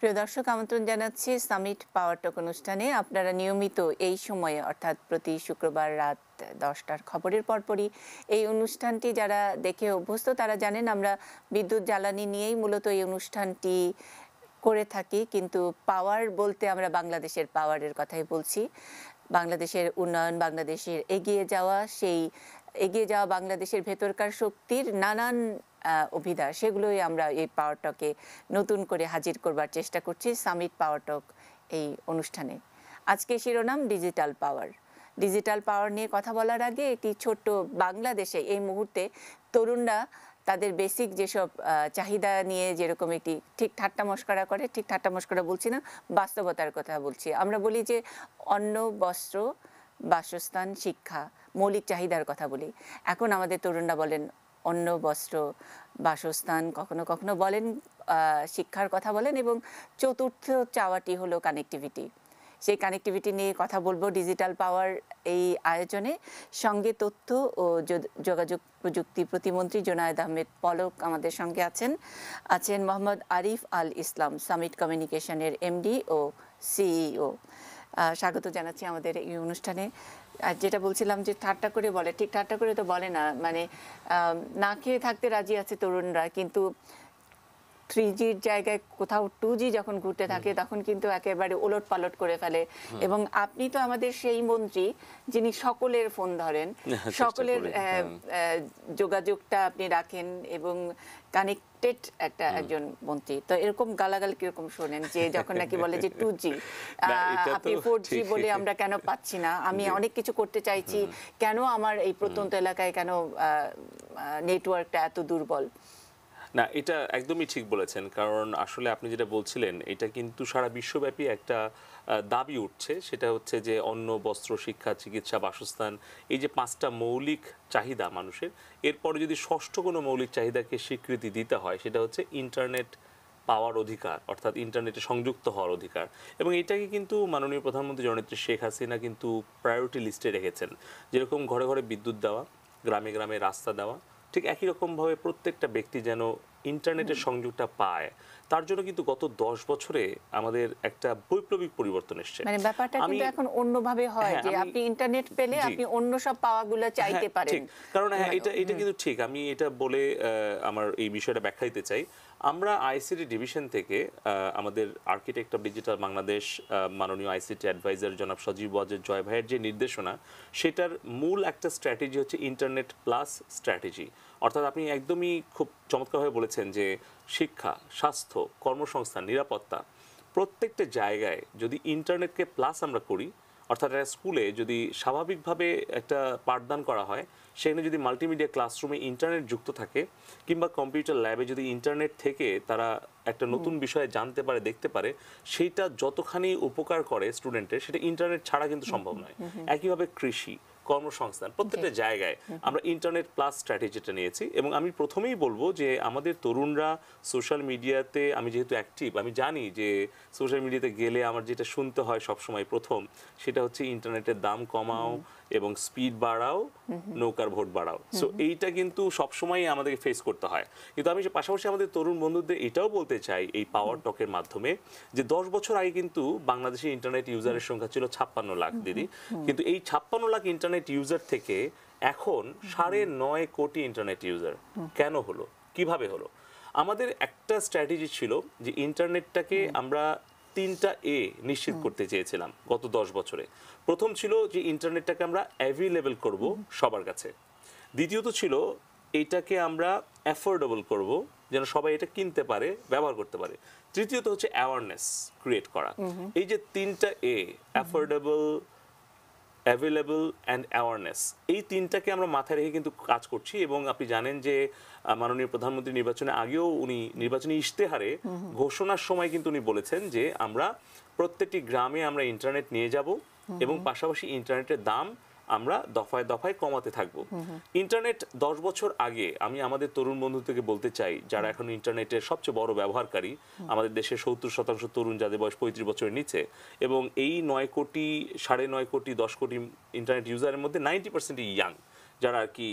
প্রিয় দর্শক, আমন্ত্রণ জানাচ্ছি সামিট পাওয়ার টক অনুষ্ঠানে। আপনারা নিয়মিত এই সময়ে অর্থাৎ প্রতি শুক্রবার রাত 10টার খবরের পরপরই এই অনুষ্ঠানটি যারা দেখে অভ্যস্ত তারা জানেন আমরা বিদ্যুৎ জ্বালানি নিয়েই মূলত এই অনুষ্ঠানটি করে থাকি। কিন্তু পাওয়ার বলতে আমরা বাংলাদেশের পাওয়ারের কথাই বলছি। বাংলাদেশের উন্নয়ন, বাংলাদেশের এগিয়ে যাওয়া, সেই এগিয়ে যাওয়া বাংলাদেশের ভেতরকার শক্তির নানান অভিধা, সেগুলোই আমরা এই পাওয়ার টকে নতুন করে হাজির করবার চেষ্টা করছি সামিট পাওয়ার টক এই অনুষ্ঠানে। আজকে শিরোনাম ডিজিটাল পাওয়ার। ডিজিটাল পাওয়ার নিয়ে কথা বলার আগে একটি ছোট্ট, বাংলাদেশে এই মুহূর্তে তরুণরা তাদের বেসিক যেসব চাহিদা নিয়ে যেরকম একটি ঠিক ঠাট্টা মশকরা করে, ঠিক ঠাট্টা মশকরা বলছি না, বাস্তবতার কথা বলছি। আমরা বলি যে অন্ন, বস্ত্র, বাসস্থান, শিক্ষা, মৌলিক চাহিদার কথা বলি। এখন আমাদের তরুণরা বলেন অন্ন, বস্ত্র, বাসস্থান, কখনো কখনো বলেন শিক্ষার কথা বলেন, এবং চতুর্থ চাওয়াটি হলো কানেক্টিভিটি। সেই কানেক্টিভিটি নিয়ে কথা বলবো ডিজিটাল পাওয়ার এই আয়োজনে। সঙ্গে তথ্য ও যোগাযোগ প্রযুক্তি প্রতিমন্ত্রী জোনায়েদ আহমেদ পলক আমাদের সঙ্গে আছেন মোহাম্মদ আরিফ আল ইসলাম, সামিট কমিউনিকেশনের এমডি ও সিইও। স্বাগত জানাচ্ছি আমাদের এই অনুষ্ঠানে। আর যেটা বলছিলাম যে ঠাট্টা করে বলে, ঠিক ঠাট্টা করে তো বলে না, মানে না খেয়ে থাকতে রাজি আছে তরুণরা, কিন্তু 3Gর জায়গায় কোথাও 2G যখন ঘুরতে থাকে তখন কিন্তু একেবারে ওলট পালট করে ফেলে। এবং আপনি তো আমাদের সেই মন্ত্রী যিনি সকলের ফোন ধরেন, সকলের যোগাযোগটা আপনি রাখেন এবং কানেক্টেড একজন মন্ত্রী। তো এরকম গালাগাল কিরকম শোনেন যে যখন নাকি বলে যে 2G, আপনি 4G বলে আমরা কেন পাচ্ছি না, আমি অনেক কিছু করতে চাইছি, কেন আমার এই প্রত্যন্ত এলাকায় কেন নেটওয়ার্কটা এত দুর্বল? না, এটা একদমই ঠিক বলেছেন। কারণ আসলে আপনি যেটা বলছিলেন এটা কিন্তু সারা বিশ্বব্যাপী একটা দাবি উঠছে, সেটা হচ্ছে যে অন্ন, বস্ত্র, শিক্ষা, চিকিৎসা, বাসস্থান, এই যে 5টা মৌলিক চাহিদা মানুষের, এরপরে যদি ষষ্ঠ কোনো মৌলিক চাহিদাকে স্বীকৃতি দিতে হয় সেটা হচ্ছে ইন্টারনেট পাওয়ার অধিকার, অর্থাৎ ইন্টারনেটে সংযুক্ত হওয়ার অধিকার। এবং এটাকে কিন্তু মাননীয় প্রধানমন্ত্রী জননেত্রী শেখ হাসিনা কিন্তু প্রায়োরিটি লিস্টে রেখেছেন। যেরকম ঘরে ঘরে বিদ্যুৎ দেওয়া, গ্রামে গ্রামে রাস্তা দেওয়া, ঠিক একই রকমভাবে প্রত্যেকটা ব্যক্তি যেন ইন্টারনেটের সংযোগটা পায়, তার জন্য কিন্তু গত 10 বছরে আমাদের একটা বৈপ্লবিক পরিবর্তন এসেছে। মানে ব্যাপারটা কিন্তু এখন অন্যভাবে হয় যে আপনি ইন্টারনেট পেলে আপনি অন্য সব পাওয়াগুলো চাইতে পারেন। কারণ এটা কিন্তু ঠিক, আমি এটা বলে আমার এই বিষয়টা ব্যাখ্যা দিতে চাই। আমরা আইসিটি ডিভিশন থেকে আমাদের আর্কিটেক্ট অফ ডিজিটাল বাংলাদেশ মাননীয় আইসিটি অ্যাডভাইজার জনাব সজীব ওয়াজেদ জয় ভাইয়ের যে নির্দেশনা, সেটার মূল একটা স্ট্র্যাটেজি হচ্ছে ইন্টারনেট প্লাস স্ট্র্যাটেজি। অর্থাৎ আপনি একদমই খুব চমৎকারভাবে বলেছেন যে শিক্ষা, স্বাস্থ্য, কর্মসংস্থান, নিরাপত্তা, প্রত্যেকটা জায়গায় যদি ইন্টারনেটকে প্লাস আমরা করি, অর্থাৎ একটা স্কুলে যদি স্বাভাবিকভাবে একটা পাঠদান করা হয়, সেখানে যদি মাল্টিমিডিয়া ক্লাসরুমে ইন্টারনেট যুক্ত থাকে, কিংবা কম্পিউটার ল্যাবে যদি ইন্টারনেট থেকে তারা একটা নতুন বিষয়ে জানতে পারে, দেখতে পারে, সেইটা যতখানি উপকার করে স্টুডেন্টের, সেটা ইন্টারনেট ছাড়া কিন্তু সম্ভব নয়। একইভাবে কৃষি, কর্মসংস্থান, প্রত্যেকটা জায়গায় আমরা ইন্টারনেট প্লাস স্ট্র্যাটেজিটা নিয়েছি। এবং আমি প্রথমেই বলবো যে আমাদের তরুণরা সোশ্যাল মিডিয়াতে, আমি যেহেতু অ্যাক্টিভ, আমি জানি যে সোশ্যাল মিডিয়াতে গেলে আমার যেটা শুনতে হয় সবসময় প্রথম, সেটা হচ্ছে ইন্টারনেটের দাম কমাও এবং স্পিড বাড়াও, নৌকার ভোট বাড়াও। সো এইটা কিন্তু সবসময় আমাদেরকে ফেস করতে হয়। কিন্তু আমি পাশাপাশি আমাদের তরুণ বন্ধুদের এটাও বলতে চাই এই পাওয়ার টকের মাধ্যমে যে 10 বছর আগে কিন্তু বাংলাদেশের ইন্টারনেট ইউজারের সংখ্যা ছিল 56 লাখ দিদি, কিন্তু এই 56 লাখ ইন্টারনেট ইউজার থেকে এখন 9.5 কোটি ইন্টারনেট ইউজার। কেন হলো, কিভাবে হলো? আমাদের একটা স্ট্র্যাটেজি ছিল যে ইন্টারনেটটাকে আমরা 3টা এ নিশ্চিত করতে চেয়েছিলাম গত 10 বছরে। প্রথম ছিল যে ইন্টারনেটটাকে আমরা অ্যাভেলেবল করব সবার কাছে। দ্বিতীয়ত ছিল এইটাকে আমরা অ্যাফোর্ডেবল করব, যেন সবাই এটা কিনতে পারে, ব্যবহার করতে পারে। তৃতীয়ত হচ্ছে অ্যাওয়ারনেস ক্রিয়েট করা। এই যে 3টা এ, অ্যাফোর্ডেবল, অ্যাভেলেবল অ্যান্ড অ্যাওয়ারনেস, এই 3টাকে আমরা মাথায় রেখে কিন্তু কাজ করছি। এবং আপনি জানেন যে মাননীয় প্রধানমন্ত্রী নির্বাচনের আগেও উনি নির্বাচনী ইশতেহারে ঘোষণার সময় কিন্তু উনি বলেছেন যে আমরা প্রত্যেকটি গ্রামে আমরা ইন্টারনেট নিয়ে যাব এবং পাশাপাশি ইন্টারনেটের দাম আমরা দফায় দফায় কমাতে থাকবো। ইন্টারনেট 10 বছর আগে, আমি আমাদের তরুণ বন্ধু থেকে বলতে চাই যারা এখন ইন্টারনেটের সবচেয়ে বড় ব্যবহারকারী, আমাদের দেশের 70% তরুণ যাদের বয়স 35 বছরের নিচে, এবং এই 9 কোটি, 9.5 কোটি, 10 কোটি ইন্টারনেট ইউজারের মধ্যে 90% ইয়াং, যারা আর কি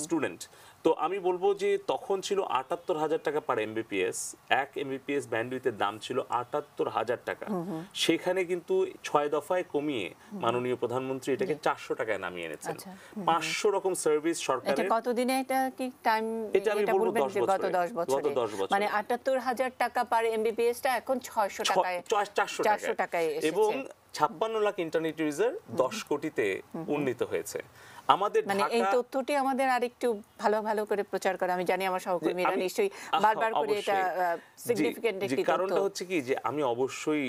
স্টুডেন্ট। তো আমি বলবো যে তখন ছিল ৭৮,০০০ টাকা পার এমবিপিএস, এক এমবিপিএস ব্যান্ডউইথের দাম ছিল ৭৮,০০০ টাকা। সেখানে কিন্তু ৬ দফায় কমিয়ে মাননীয় প্রধানমন্ত্রী এটাকে ৪০০ টাকায় নামিয়ে এনেছেন। ৫০০ রকম সার্ভিস সরকারের। কতদিনে এটা কি টাইম? এটা আমি বলবো ১০ বছর। গত ১০ বছর মানে ৭৮,০০০ টাকা পার এমবিপিএস টা এখন ৬০০ টাকায় ৪০০ টাকায় এসেছে। এবং ৫৬ লাখ ইন্টারনেট ইউজার ১০ কোটিতে উন্নীত হয়েছে। আমাদের মানে এই তথ্যটি আমাদের আরেকটু ভালো করে প্রচার করে, আমি জানি আমার সহকর্মীরা নিশ্চয়ই বারবার করে এটা সিগনিফিকেন্ট একটি তথ্য। কারণটা হচ্ছে কি যে আমি অবশ্যই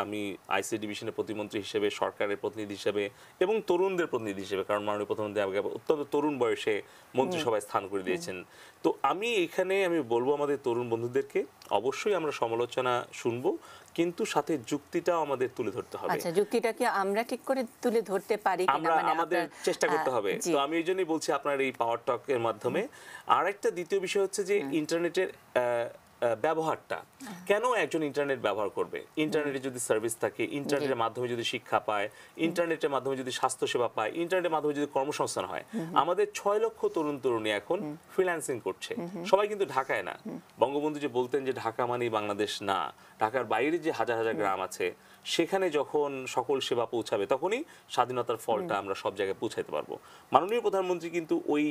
আমি আইসিটি ডিভিশনের প্রতিমন্ত্রী হিসেবে, সরকারের প্রতিনিধি হিসেবে এবং তরুণদের প্রতিনিধি হিসেবে, কারণ মাননীয় প্রধানমন্ত্রী আমাকে অত্যন্ত তরুণ বয়সে মন্ত্রিসভায় স্থান করে দিয়েছেন। তো আমি এখানে বলবো আমাদের তরুণ বন্ধুদেরকে অবশ্যই আমরা সমালোচনা শুনবো, কিন্তু সাথে যুক্তিটাও আমাদের তুলে ধরতে হবে। আচ্ছা, যুক্তিটা কি আমরা ঠিক করে তুলে ধরতে পারি কিনা, মানে আমাদের চেষ্টা করতে হবে। তো আমি এই জন্যই বলছি আপনার এই পাওয়ার টক এর মাধ্যমে। আর একটা দ্বিতীয় বিষয় হচ্ছে যে ইন্টারনেটের ব্যবহারটা কেন একজন ইন্টারনেট ব্যবহার করবে। ইন্টারনেটে যদি সার্ভিস থাকে, ইন্টারনেটের মাধ্যমে যদি শিক্ষা পায়, ইন্টারনেটের মাধ্যমে যদি স্বাস্থ্যসেবা পায়, ইন্টারনেটের মাধ্যমে যদি কর্মসংস্থান হয়। আমাদের ৬ লক্ষ তরুণ তরুণী এখন ফ্রিল্যান্সিং করছে, সবাই কিন্তু ঢাকায় না। বঙ্গবন্ধু যে বলতেন যে ঢাকা মানেই বাংলাদেশ না, ঢাকার বাইরে যে হাজার হাজার গ্রাম আছে সেখানে যখন সকল সেবা পৌঁছাবে তখনই স্বাধীনতার ফলটা আমরা সব জায়গায় পৌঁছাতে পারবো। মাননীয় প্রধানমন্ত্রী কিন্তু ওই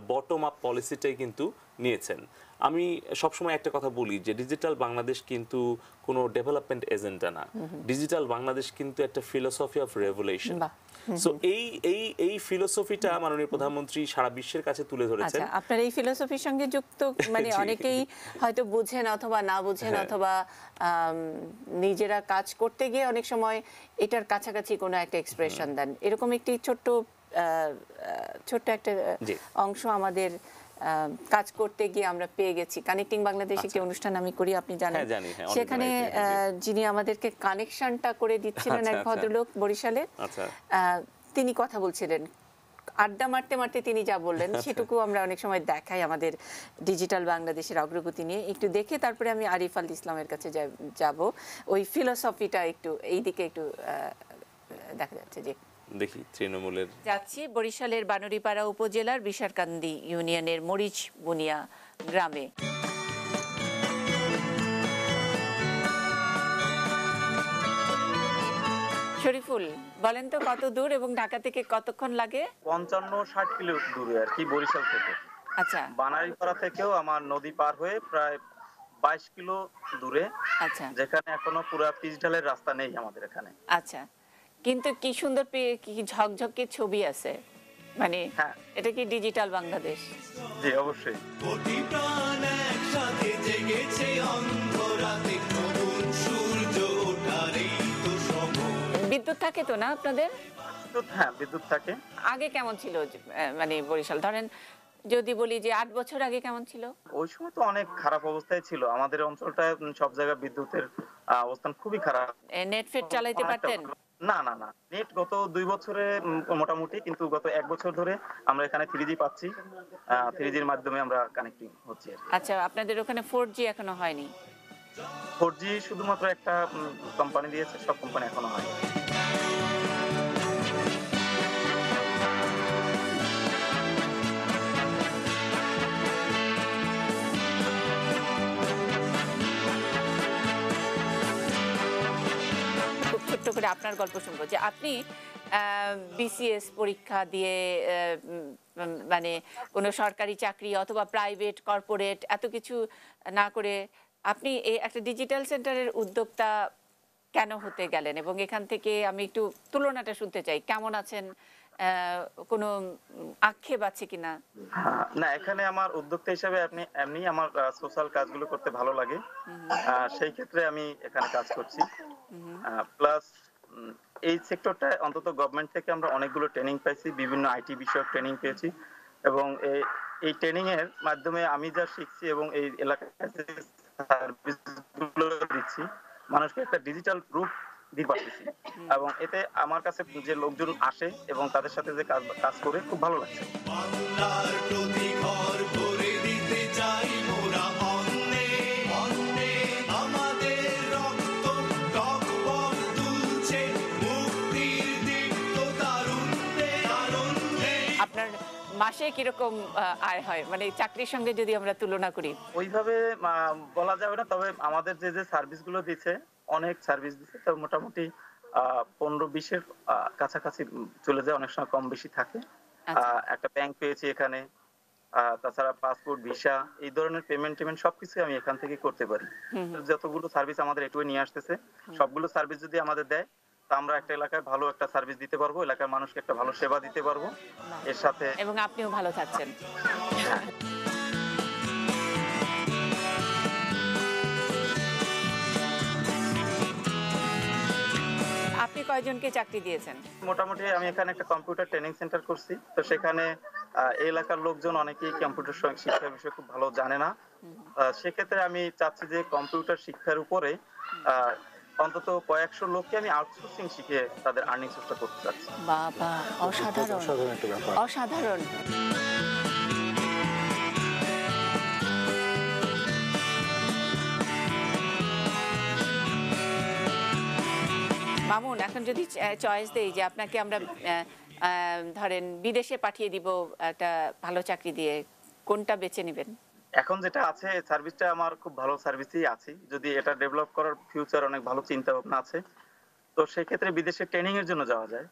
বটম আপ পলিসিটাই কিন্তু নিয়েছেন। আমি সবসময় একটা কথা বলি যে ডিজিটাল বাংলাদেশ কিন্তু কোনো ডেভেলপমেন্ট এজেন্ডা না, ডিজিটাল বাংলাদেশ কিন্তু একটা ফিলোসফি অফ রেভলিউশন। সো এই ফিলোসফিটা মাননীয় প্রধানমন্ত্রী সারা বিশ্বের কাছে তুলে ধরেছেন। আচ্ছা, আপনার এই ফিলোসফির সঙ্গে যুক্ত মানে অনেকেই হয়তো বুঝেন অথবা না বুঝেন, অথবা নিজেরা কাজ করতে গিয়ে অনেক সময় এটার কাছাকাছি কোনো একটা এক্সপ্রেশন দেন। এরকম একটি ছোট্ট একটা অংশ আমাদের কাজ করতে গিয়ে আমরা পেয়ে গেছি। কানেক্টিং বাংলাদেশ একটি অনুষ্ঠান আমি করি, আপনি জানেন। সেখানে যিনি আমাদেরকে কানেকশনটা করে দিচ্ছিলেন এক ভদ্রলোক বরিশালে, তিনি কথা বলছিলেন, আড্ডা মারতে মারতে তিনি যা বললেন সেটুকু আমরা অনেক সময় দেখাই আমাদের ডিজিটাল বাংলাদেশের অগ্রগতি নিয়ে। একটু দেখে তারপরে আমি আরিফ আল ইসলামের কাছে যাব। ওই ফিলোসফিটা একটু এই দিকে একটু দেখা যাচ্ছে। যে দেখি তৃণমূলের যাচ্ছি বরিশালের বানরিপাড়া উপজেলার বিশারকান্দি ইউনিয়নের মরিচ বুনিয়া গ্রামে। শরীফুল, বলেন তো কত দূর এবং ঢাকা থেকে কতক্ষণ লাগে? ৫৫-৬০ কিলো দূরে আর কি বরিশাল থেকে। আচ্ছা, বানারীপাড়া থেকেও আমার নদী পার হয়ে প্রায় ২২ কিলো দূরে। আচ্ছা, যেখানে এখনো পুরো পিচ ঢালের রাস্তা নেই আমাদের এখানে। আচ্ছা, কিন্তু কি সুন্দর কি ঝকঝকে ছবি আছে, মানে এটা কি ডিজিটাল বাংলাদেশ? জি অবশ্যই। বিদ্যুৎ থাকে তো না আপনাদের? হ্যাঁ, বিদ্যুৎ থাকে। আগে কেমন ছিল মানে বরিশাল, ধরেন যদি বলি যে ৮ বছর আগে কেমন ছিল? ওই সময় তো অনেক খারাপ অবস্থায় ছিল আমাদের অঞ্চলটায়, সব জায়গায় বিদ্যুতের অবস্থান খুবই খারাপ। নেট ফেট চালাইতে পারতেন? না, নেট গত ২ বছরে মোটামুটি, কিন্তু গত ১ বছর ধরে আমরা এখানে 3G পাচ্ছি। 3Gর মাধ্যমে আমরা কানেক্টিং হচ্ছে। আচ্ছা, আপনাদের ওখানে 4G এখনো হয়নি? 4G শুধুমাত্র একটা কোম্পানি দিয়েছে, সব কোম্পানি এখনো হয়নি। ছোট্ট করে আপনার গল্প শুনবো যে আপনি বিসিএস পরীক্ষা দিয়ে মানে কোনো সরকারি চাকরি অথবা প্রাইভেট কর্পোরেট এত কিছু না করে আপনি এই একটা ডিজিটাল সেন্টারের উদ্যোক্তা কেন হতে গেলেন, এবং এখান থেকে আমি একটু তুলনাটা শুনতে চাই। কেমন আছেন, কোনো আক্ষেপ আছে কিনা? না, এখানে আমার উদ্যোক্তা হিসেবে এমনি আমার সোশ্যাল কাজগুলো করতে ভালো লাগে, সেই ক্ষেত্রে আমি এখানে কাজ করছি। প্লাস এই সেক্টরটা অন্তত গভর্নমেন্ট থেকে আমরা অনেকগুলো ট্রেনিং পাইছি, বিভিন্ন আইটি বিষয়ক ট্রেনিং পেয়েছি, এবং এই ট্রেনিং এর মাধ্যমে আমি যা শিখছি এবং এই এলাকায় সার্ভিসগুলো দিচ্ছি, মানুষকে একটা ডিজিটাল রূপ দিতে পারতেছি, এবং এতে আমার কাছে যে লোকজন আসে এবং তাদের সাথে যে কাজ করে খুব ভালো লাগছে। আপনার মাসে কিরকম আয় হয়, মানে চাকরির সঙ্গে যদি আমরা তুলনা করি? ওইভাবে বলা যাবে না, তবে আমাদের যে যে সার্ভিস গুলো দিচ্ছে, অনেক সার্ভিস দিচ্ছে, তো মোটামুটি 15-20 এর কাছাকাছি চলে যায়, অনেক সময় কম বেশি থাকে। আচ্ছা। একটা ব্যাংক পেয়েছি এখানে, তাছাড়া পাসপোর্ট, ভিসা, এই ধরনের পেমেন্ট সবকিছু আমি এখান থেকে করতে পারি। তো যতগুলো সার্ভিস আমাদের এটুয়ে নিয়ে আসতেছে, সবগুলো সার্ভিস যদি আমাদের দেয়, তা আমরা একটা এলাকায় ভালো একটা সার্ভিস দিতে পারবো, এলাকার মানুষকে একটা ভালো সেবা দিতে পারবো। এর সাথে এবং আপনিও ভালো থাকছেন। আপনি কয়জনকে চাকরি দিয়েছেন? মোটামুটি আমি এখানে একটা কম্পিউটার ট্রেনিং সেন্টার করছি, তো সেখানে এই এলাকার লোকজন অনেকেই কম্পিউটার শিক্ষার বিষয়ে খুব ভালো জানে না। সেক্ষেত্রে আমি চাচ্ছি যে কম্পিউটার শিক্ষার উপরে আহ, অন্তত কয়েকশো লোককে আমি আউটসোর্সিং শিখে তাদের আর্নিং সোর্সটা করতে চাচ্ছি। বাবা, অসাধারণ, অসাধারণ একটা ব্যাপার। অসাধারণ। মামুন, এখন যদি চয়েস দেই যে আপনাকে আমরা ধরেন বিদেশে পাঠিয়ে দিব একটা ভালো চাকরি দিয়ে, কোনটা বেছে নেবেন? এখন যেটা আছে সার্ভিসটা আমার খুব ভালো সার্ভিসই আছে, যদি এটা ডেভেলপ করার ফিউচার অনেক ভালো চিন্তা ভাবনা আছে, তো সেক্ষেত্রে বিদেশে ট্রেনিং এর জন্য যাওয়া যায়,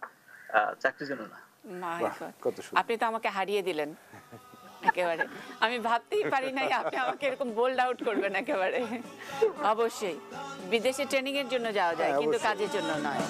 চাকরির জন্য না। My বাহ, God! কত সুন্দর। আপনি তো আমাকে হারিয়ে দিলেন একেবারে। আমি ভাবতেই পারি নাই আপনি আমাকে এরকম বোল্ড আউট করবেন একেবারে। অবশ্যই বিদেশে ট্রেনিং এর জন্য যাওয়া যায়, হ্যাঁ, কিন্তু অবশ্যই। কাজের জন্য নয়।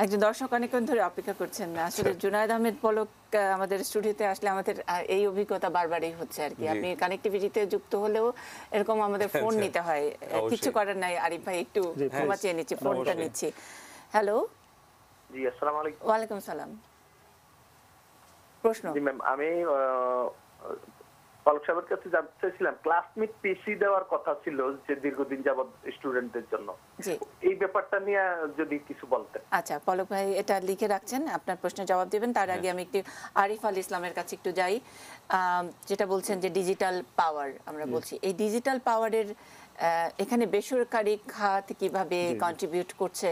একজন দর্শক অনেকক্ষণ ধরে অপেক্ষা করছেন, আসলে জুনায়েদ আহমেদ পলক আমাদের স্টুডিওতে আসলে আমাদের এই অভিজ্ঞতা বারবারই হচ্ছে আর কি। জি। আপনি কানেক্টিভিটিতে যুক্ত হলেও এরকম আমাদের ফোন আচ্ছা, নিতে হয়, অবশ্যই। কিছু করার নাই। আরিফ ভাই একটু জি, ক্ষমা please। চেয়ে নিচ্ছি, ফোনটা অবশ্যই। নিচ্ছি। হ্যালো, জি, আসসালামু আলাইকুম। ওয়ালাইকুম সালাম। প্রশ্ন? জি ম্যাম, আমি পলক সাহেবের কাছে জানতে চাইছিলাম, ক্লাসমেট পিসি দেওয়ার কথা ছিল যে দীর্ঘদিন যাবত স্টুডেন্টদের জন্য, জি, এই ব্যাপারটা নিয়ে যদি কিছু বলতেন। আচ্ছা পলক ভাই এটা লিখে রাখছেন, আপনার প্রশ্নের জবাব দেবেন। তার আগে আমি একটু আরিফ আল ইসলামের কাছে একটু যাই। যেটা বলছেন যে ডিজিটাল পাওয়ার আমরা বলছি, এই ডিজিটাল পাওয়ারের এখানে বেসরকারি খাত কিভাবে কন্ট্রিবিউট করছে,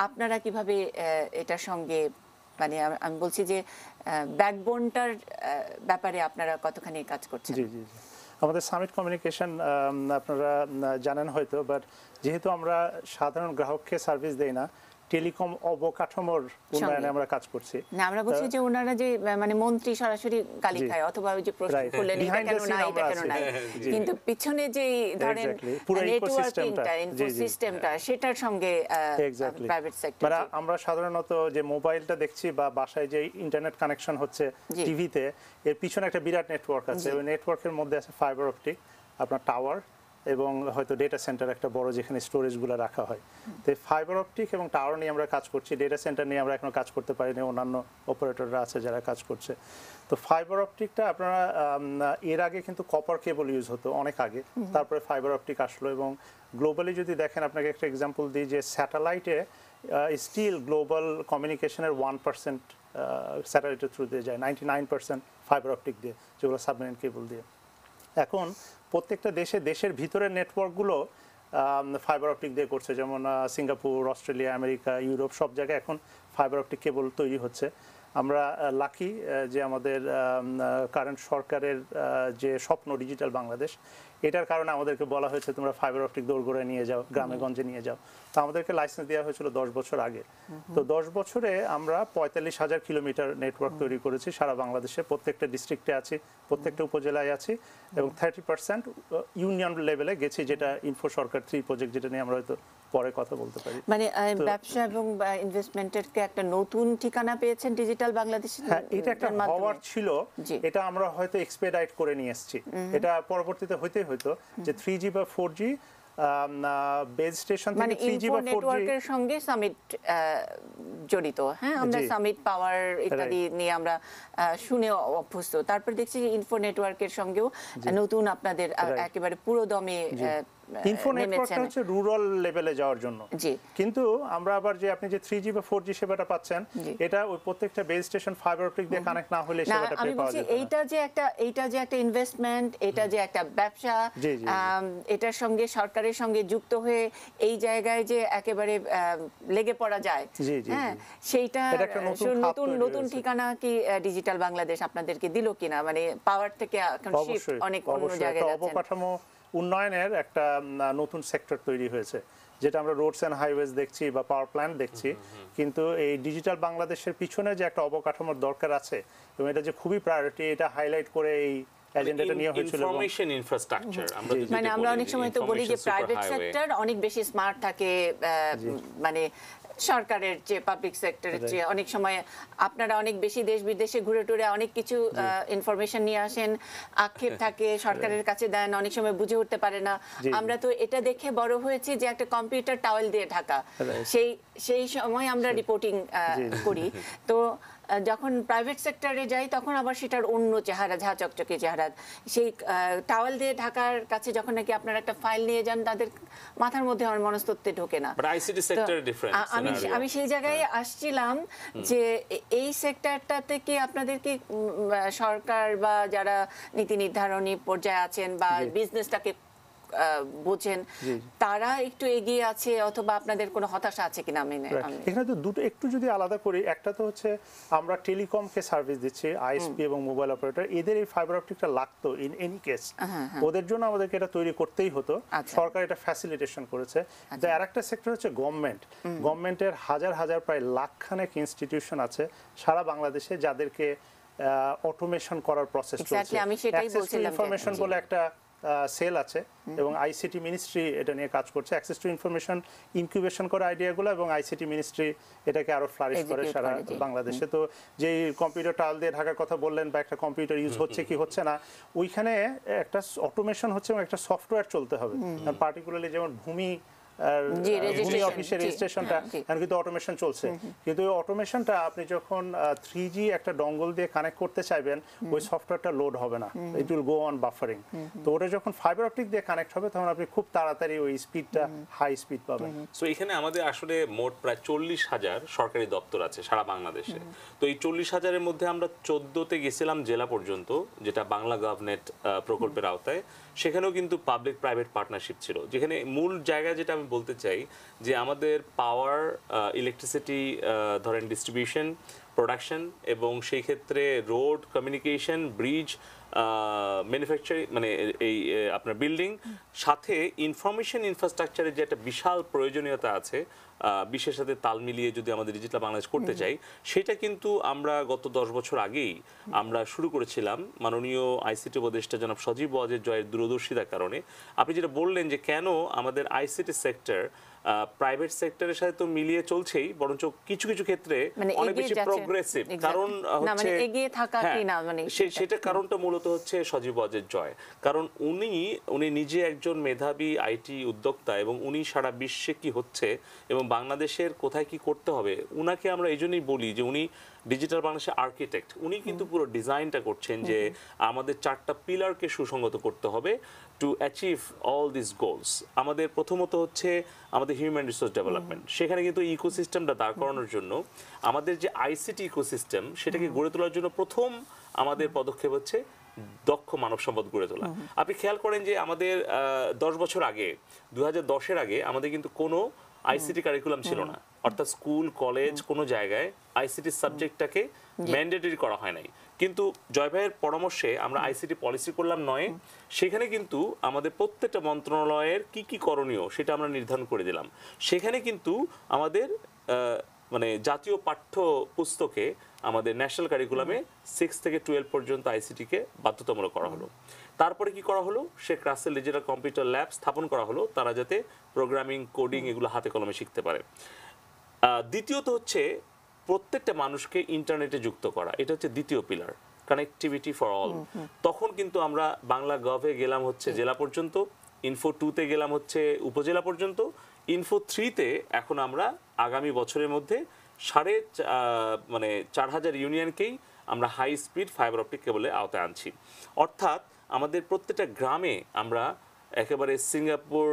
আপনারা কিভাবে এটার সঙ্গে, মানে আমি বলছি যে ব্যাকবোনটার ব্যাপারে আপনারা কতখানি কাজ করছেন? জি জি জি। আমাদের সামিট কমিউনিকেশন আপনারা জানেন হয়তো, বাট যেহেতু আমরা সাধারণ গ্রাহককে সার্ভিস দেই না, টেলিকম অবকাঠামোর উন্নয়নে আমরা কাজ করছি। না, আমরা বলছি যে ওনারা যে মানে মন্ত্রী সরাসরি গালি জি। খায়, অথবা ওই যে প্রশ্ন Right. করলেন এটা Behind the কেন scene নাই, এটা আমরা কেন আছি। নাই, জি। কিন্তু পিছনে যে ধরেন Exactly. পুরো নেটওয়ার্কিংটা, ecosystem-টা, জি, জি। ইনফোসিস্টেমটা, সেটার সঙ্গে এক্স্যাক্টলি। Private sector. মানে আমরা সাধারণত যে মোবাইলটা দেখছি বা বাসায় যে ইন্টারনেট কানেকশন হচ্ছে জি। টিভিতে, এর পিছনে একটা বিরাট নেটওয়ার্ক আছে। জি। ওই নেটওয়ার্কের মধ্যে আছে ফাইবার অপটিক, আপনার টাওয়ার, এবং হয়তো ডেটা সেন্টার একটা বড়, যেখানে স্টোরেজগুলো রাখা হয়। তো ফাইবার অপটিক এবং টাওয়ার নিয়ে আমরা কাজ করছি। ডেটা সেন্টার নিয়ে আমরা এখনো কাজ করতে পারিনি, অন্যান্য অপারেটররা আছে যারা কাজ করছে। তো ফাইবার অপটিকটা আপনারা এর আগে কিন্তু কপার কেবল ইউজ হতো অনেক আগে, তারপরে ফাইবার অপটিক আসলো। এবং গ্লোবালি যদি দেখেন, আপনাকে একটা এক্সাম্পল দিই, যে স্যাটেলাইটে স্টিল গ্লোবাল কমিউনিকেশনের 1% স্যাটেলাইটের থ্রু দিয়ে যায়, 99% ফাইবার অপটিক দিয়ে, যেগুলো সাবমেরিন কেবল দিয়ে। এখন প্রত্যেকটা দেশের ভিতরের নেটওয়ার্কগুলো ফাইবার অপটিক দিয়ে করছে, যেমন সিঙ্গাপুর, অস্ট্রেলিয়া, আমেরিকা, ইউরোপ, সব জায়গায় এখন ফাইবার অপটিক কেবল তৈরি হচ্ছে। আমরা লাকি যে আমাদের কারেন্ট সরকারের যে স্বপ্ন ডিজিটাল বাংলাদেশ, এটার কারণে আমাদেরকে বলা হয়েছে তোমরা ফাইবার অপটিক দৌড়গড়ায় নিয়ে যাও, গ্রামে গঞ্জে নিয়ে যাও। তো আমাদেরকে লাইসেন্স দেওয়া হয়েছিল 10 বছর আগে। তো 10 বছরে আমরা 45,000 কিলোমিটার নেটওয়ার্ক তৈরি করেছি সারা বাংলাদেশে। প্রত্যেকটা ডিস্ট্রিক্টে আছি, প্রত্যেকটা উপজেলায় আছি, এবং 30% ইউনিয়ন লেভেলে গেছি, যেটা ইনফো সরকার 3 প্রজেক্ট, যেটা নিয়ে আমরা হয়তো পরে কথা বলতে পারি। মানে ব্যবসা এবং ইনভেস্টমেন্টের একটা নতুন ঠিকানা পেয়েছেন ডিজিটাল বাংলাদেশ। হ্যাঁ, এটা একটা হওয়ার ছিল, জি। এটা আমরা হয়তো এক্সপেডাইট করে নিয়ে এসেছি। এটা পরবর্তীতে হইতেই হয়তো যে 3G বা 4G বেজ স্টেশন মানে থেকে 3G ইনফো বা 4G নেটওয়ার্কের সঙ্গে সামিট জড়িত। হ্যাঁ, আমরা জি। সামিট পাওয়ার ইত্যাদি নিয়ে আমরা শুনে অভ্যস্ত। তারপর দেখছি যে ইনফো নেটওয়ার্কের সঙ্গেও নতুন আপনাদের একেবারে পুরো দমে ইনফো নেটওয়ার্কটা হচ্ছে রুরাল লেভেলে যাওয়ার জন্য। জি। কিন্তু আমরা আবার যে আপনি যে 3G বা 4G সেবাটা পাচ্ছেন, এটা ওই প্রত্যেকটা বেস স্টেশন ফাইবার অপটিক দিয়ে কানেক্ট না হলে না সেবাটা আমি পেয়ে পাওয়া বলছি যায় না। এইটা যে একটা ইনভেস্টমেন্ট, এটা যে একটা ব্যবসা, জি, জি, জি। এটার সঙ্গে সরকারের সঙ্গে যুক্ত হয়ে এই জায়গায় যে একেবারে লেগে পড়া যায়, জি, জি, হ্যাঁ, জি। সেইটা এটা একটা নতুন খাত তৈরি নতুন হয়েছে। ঠিকানা কি ডিজিটাল বাংলাদেশ আপনাদেরকে দিল কিনা, মানে পাওয়ার থেকে এখন শিফট অবশ্যই অনেক অন্য অবশ্যই জায়গায় একটা যাচ্ছেন। অবকাঠামো উন্নয়নের একটা নতুন সেক্টর তৈরি হয়েছে, যেটা আমরা রোডস অ্যান্ড হাইওয়েজ দেখছি বা পাওয়ার প্ল্যান্ট দেখছি, কিন্তু এই ডিজিটাল বাংলাদেশের পিছনে যে একটা অবকাঠামোর দরকার আছে এবং এটা যে খুবই প্রায়োরিটি, এটা হাইলাইট করে এই এজেন্ডাটা নিয়ে হয়েছিল। এবং ইনফরমেশন ইনফ্রাস্ট্রাকচার আমরা যদি মানে আমরা অনেক সময় তো বলি যে প্রাইভেট সেক্টর অনেক বেশি স্মার্ট থাকে, মানে সরকারের যে পাবলিক সেক্টরের চেয়ে অনেক সময় আপনারা অনেক বেশি দেশ বিদেশে ঘুরে টুরে অনেক কিছু ইনফরমেশন নিয়ে আসেন, আক্ষেপ থাকে, সরকারের কাছে দেন, অনেক সময় বুঝে উঠতে পারে না। আমরা তো এটা দেখে বড় হয়েছি যে একটা কম্পিউটার টাওয়েল দিয়ে ঢাকা, সেই সময় আমরা রিপোর্টিং করি। তো যখন প্রাইভেট সেক্টরে যাই তখন আবার সেটার অন্য চেহারা, ঝা চকচকে চেহারা। সেই টাওয়েল দিয়ে ঢাকার কাছে যখন নাকি আপনারা একটা ফাইল নিয়ে যান, তাদের মাথার মধ্যে আমার মনস্তত্ত্বে ঢোকে না। But ICT sector different. আমি সেই জায়গায় আসছিলাম যে এই সেক্টরটাতে কি আপনাদের কি সরকার বা যারা নীতি নির্ধারণী পর্যায়ে আছেন বা বিজনেসটাকে বোঝেন, তারা একটু এগিয়ে আছে, অথবা আপনাদের কোনো হতাশা আছে কিনা? এখানে তো দুটো একটু যদি আলাদা করি, একটা তো হচ্ছে আমরা টেলিকমকে সার্ভিস দিচ্ছি, আইএসপি এবং মোবাইল অপারেটর, এদের এই ফাইবার অপটিকটা লাগতো ইন এনি কেস, ওদের জন্য আমাদেরকে এটা তৈরি করতেই হতো। সরকার এটা ফ্যাসিলিটেশন করেছে। তো আর একটা সেক্টর হচ্ছে গভর্নমেন্টের হাজার হাজার প্রায় লাখখানেক ইনস্টিটিউশন আছে সারা বাংলাদেশে, যাদেরকে অটোমেশন করার প্রসেস চলছে। আমি সেটাই বলছিলাম, ইনফরমেশন বলে একটা সেল আছে এবং আইসিটি মিনিস্ট্রি এটা নিয়ে কাজ করছে, অ্যাক্সেস টু ইনফরমেশন ইনকিউবেশন করে আইডিয়াগুলো, এবং আইসিটি মিনিস্ট্রি এটাকে আরো ফ্লারিশ করে সারা বাংলাদেশে। তো যে কম্পিউটার টাওয়েল দিয়ে ঢাকার কথা বললেন, বা একটা কম্পিউটার ইউজ হচ্ছে কি হচ্ছে না, ওইখানে একটা অটোমেশন হচ্ছে এবং একটা সফটওয়্যার চলতে হবে। পার্টিকুলারলি যেমন ভূমি অফিসের রেজিস্ট্রেশনটা কিন্তু অটোমেশন চলছে, কিন্তু ওই অটোমেশনটা আপনি যখন 3G একটা ডঙ্গল দিয়ে কানেক্ট করতে চাইবেন, ওই সফটওয়্যারটা লোড হবে না, it will go on buffering. তো ওটা যখন ফাইবার অপটিক দিয়ে কানেক্ট হবে, তখন আপনি খুব তাড়াতাড়ি ওই স্পিডটা হাই স্পিড পাবেন। সো এখানে আমাদের আসলে মোট প্রায় 40,000 সরকারি দপ্তর আছে সারা বাংলাদেশে। তো এই 40,000-এর মধ্যে আমরা 14তে গেছিলাম জেলা পর্যন্ত, যেটা বাংলা গভর্নমেন্ট প্রকল্পের আওতায়। সেখানেও কিন্তু পাবলিক প্রাইভেট পার্টনারশিপ ছিল, যেখানে মূল জায়গা যেটা আমি বলতে চাই যে আমাদের পাওয়ার, ইলেকট্রিসিটি ধরেন ডিস্ট্রিবিউশন, প্রোডাকশন, এবং সেই ক্ষেত্রে রোড, কমিউনিকেশন, ব্রিজ, ম্যানুফ্যাকচারিং, মানে এই আপনার বিল্ডিং, সাথে ইনফরমেশন ইনফ্রাস্ট্রাকচারের যে একটা বিশাল প্রয়োজনীয়তা আছে, বিশ্বের সাথে তাল মিলিয়ে যদি আমাদের ডিজিটাল বাংলাদেশ করতে চাই, সেটা কিন্তু আমরা গত 10 বছর আগেই আমরা শুরু করেছিলাম মাননীয় আইসিটি উপদেষ্টা জনাব সজীব ওয়াজেদ জয়ের দূরদর্শিতার কারণে। আপনি যেটা বললেন যে কেন আমাদের আইসিটি সেক্টর প্রাইভেট সেক্টরের সাথে তো মিলিয়ে চলছেই, বরঞ্চ কিছু কিছু ক্ষেত্রে অনেক বেশি প্রোগ্রেসিভ। কারণ হচ্ছে সেটা কারণটা মূলত হচ্ছে সজীব ওয়াজেদ জয়, কারণ উনি নিজে একজন মেধাবী আইটি উদ্যোক্তা, এবং উনি সারা বিশ্বে কি হচ্ছে এবং বাংলাদেশের কোথায় কি করতে হবে, উনাকে আমরা এই জন্যই বলি যে উনি ডিজিটাল বাংলাদেশের আর্কিটেক্ট। উনি কিন্তু পুরো ডিজাইনটা করছেন যে আমাদের 4টা পিলারকে সুসংগত করতে হবে to achieve all this goals. আমাদের প্রথমত হচ্ছে আমাদের হিউম্যান রিসোর্স ডেভেলপমেন্ট। সেখানে কিন্তু ইকোসিস্টেমটা দাঁড় করানোর জন্য আমাদের যে আইসিটি ইকোসিস্টেম, সেটাকে গড়ে তোলার জন্য প্রথম আমাদের পদক্ষেপ হচ্ছে দক্ষ মানব সম্পদ গড়ে তোলা। আপনি খেয়াল করেন যে আমাদের 10 বছর আগে, 2010-এর আগে আমাদের কিন্তু কোনো আইসিটি কারিকুলাম ছিল না, অর্থাৎ স্কুল কলেজ কোনো জায়গায় আইসিটি সাবজেক্টটাকে ম্যান্ডেটরি করা হয় নাই। কিন্তু জয় ভাইয়ের পরামর্শে আমরা আইসিটি পলিসি করলাম 9, সেখানে কিন্তু আমাদের প্রত্যেকটা মন্ত্রণালয়ের কি কি করণীয় সেটা আমরা নির্ধারণ করে দিলাম। সেখানে কিন্তু আমাদের মানে জাতীয় পাঠ্য পুস্তকে আমাদের ন্যাশনাল কারিকুলামে 6 থেকে 12 পর্যন্ত আইসিটিকে বাধ্যতামূলক করা হলো। তারপরে কি করা হলো, Sheikh Russel digital computer lab স্থাপন করা হলো, তারা যাতে প্রোগ্রামিং, কোডিং এগুলো হাতে কলমে শিখতে পারে। দ্বিতীয়ত হচ্ছে প্রত্যেকটা মানুষকে ইন্টারনেটে যুক্ত করা, এটা হচ্ছে দ্বিতীয় পিলার, কানেক্টিভিটি ফর অল। তখন কিন্তু আমরা বাংলা গভে গেলাম হচ্ছে জেলা পর্যন্ত, ইনফো 2-তে গেলাম হচ্ছে উপজেলা পর্যন্ত, ইনফো 3-তে এখন আমরা আগামী বছরের মধ্যে 4,500 ইউনিয়নকেই আমরা হাই স্পিড ফাইবার অপটিক কেবলের আওতায় আনছি। অর্থাৎ আমাদের প্রত্যেকটা গ্রামে আমরা একেবারে সিঙ্গাপুর,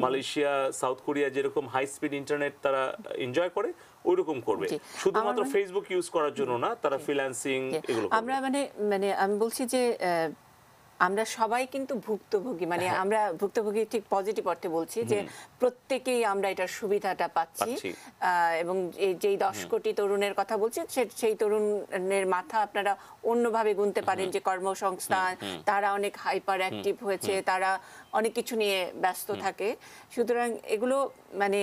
মালয়েশিয়া, সাউথ কোরিয়া যেরকম হাই স্পিড ইন্টারনেট তারা এনজয় করে ওইরকম করবে, জি। শুধুমাত্র আমার ফেসবুক ইউজ করার জন্য না, তারা ফ্রিল্যান্সিং এগুলো করবে। আমরা মানে আমি বলছি যে আমরা সবাই কিন্তু ভুক্তভোগী, মানে আমরা ভুক্তভোগী ঠিক পজিটিভ অর্থে বলছি যে প্রত্যেকেই আমরা এটার সুবিধাটা পাচ্ছি। পাচ্ছি। এবং যেই 10 কোটি তরুণের কথা বলছি সেই তরুণের মাথা আপনারা অন্যভাবে গুনতে পারেন, যে কর্মসংস্থান, তারা অনেক হাইপার অ্যাক্টিভ হয়েছে, তারা অনেক কিছু নিয়ে ব্যস্ত থাকে। সুতরাং এগুলো মানে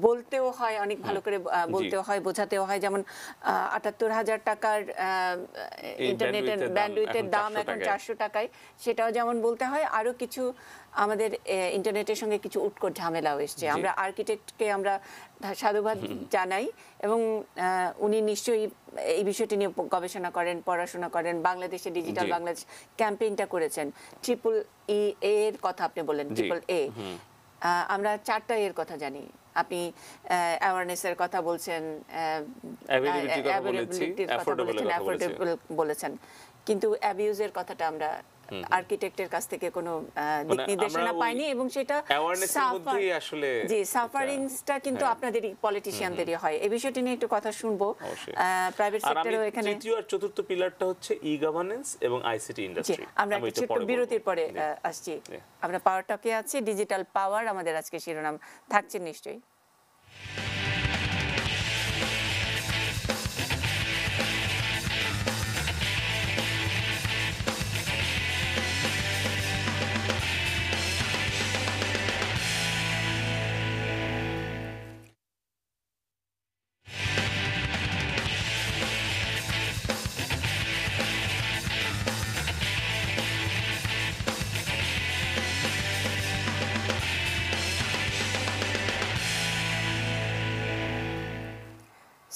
বলতেও হয়, অনেক ভালো করে বলতেও হয়, বোঝাতেও হয়। যেমন ৭৮,০০০ টাকার ইন্টারনেটের ব্যান্ডউইথের দাম এখন 400 টাকায়, সেটাও যেমন বলতে হয়। আরো কিছু আমাদের ইন্টারনেটের সঙ্গে কিছু উৎকট ঝামেলাও এসছে। আমরা আর্কিটেক্টকে আমরা সাধুবাদ জানাই, এবং উনি নিশ্চয়ই এই বিষয়টি নিয়ে গবেষণা করেন, পড়াশোনা করেন, বাংলাদেশে ডিজিটাল বাংলাদেশ ক্যাম্পেইনটা করেছেন। EEE এর কথা আপনি বললেন, EEE আমরা 4টা এর কথা জানি। আপনি অ্যাওয়ারনেসের কথা বলছেন, অ্যাভেলেবিলিটির কথা বলেছেন, অ্যাফোর্ডেবল বলেছেন, কিন্তু অ্যাবিউজের কথাটা আমরা আর্কিটেক্টের কাছ থেকে কোনো দিক নির্দেশনা পাইনি, এবং সেটা জি সাফারিংসটা কিন্তু আপনাদেরই পলিটিশিয়ানদেরই হয়। এই বিষয়টি নিয়ে একটু কথা শুনবো। প্রাইভেট সেক্টরও এখানে তৃতীয় আর চতুর্থ পিলারটা হচ্ছে ই গভর্নেন্স এবং আইসিটি ইন্ডাস্ট্রি। আমরা একটু ছোট্ট বিরতির পরে আসছি। আমরা পাওয়ার টকে আছি, ডিজিটাল পাওয়ার আমাদের আজকে শিরোনাম থাকছে নিশ্চয়ই।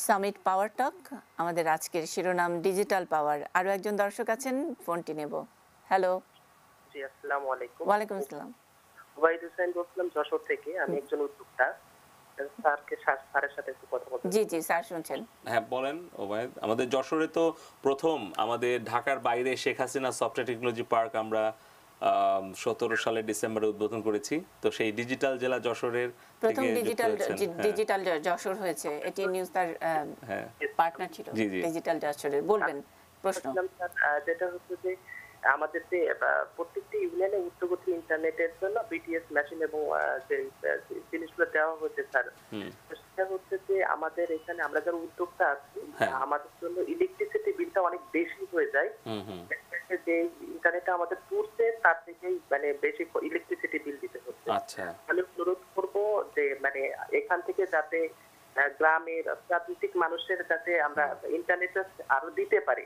সামিট পাওয়ার টক, আমাদের আজকের শিরোনাম ডিজিটাল পাওয়ার। আরো একজন দর্শক আছেন, ফোনটি নেব। হ্যালো। জি, আসসালামু আলাইকুম। ওয়ালাইকুম আসসালাম। ওবাইদ হোসেন বলছিলাম যশোর থেকে। আমি একজন উদ্যোক্তা। স্যারের সাথে একটু কথা বলতে। জি জি স্যার শুনছেন। হ্যাঁ বলেন ওবায়দ। আমাদের যশোরে তো প্রথম আমাদের ঢাকার বাইরে Sheikh Hasina software technology park আমরা 17 সালের ডিসেম্বরে উদ্বোধন করেছি। তো সেই ডিজিটাল জেলা যশোরের প্রথম ডিজিটাল যশোর হয়েছে। এটি নিউজ তার পার্টনার ছিল ডিজিটাল যশোরের। বলবেন প্রশ্ন। যেটা হচ্ছে যে আমাদের যে প্রত্যেকটি ইউনিয়নে উচ্চগতি ইন্টারনেটের জন্য বিটিএস মেশিন এবং যে জিনিসগুলো দেওয়া হয়েছে স্যার, সেটা হচ্ছে যে আমাদের এখানে আমরা যারা উদ্যোক্তা আছি আমাদের জন্য ইলেকট্রিসিটি বিলটা অনেক বেশি হয়ে যায়। যে ইন্টারনেটে আমাদের পড়ছে তার থেকেই মানে বেশি ইলেকট্রিসিটি বিল দিতে হচ্ছে। আমি অনুরোধ করবো যে মানে এখান থেকে যাতে গ্রামের প্রান্তিক মানুষের যাতে আমরা ইন্টারনেট আরো দিতে পারি,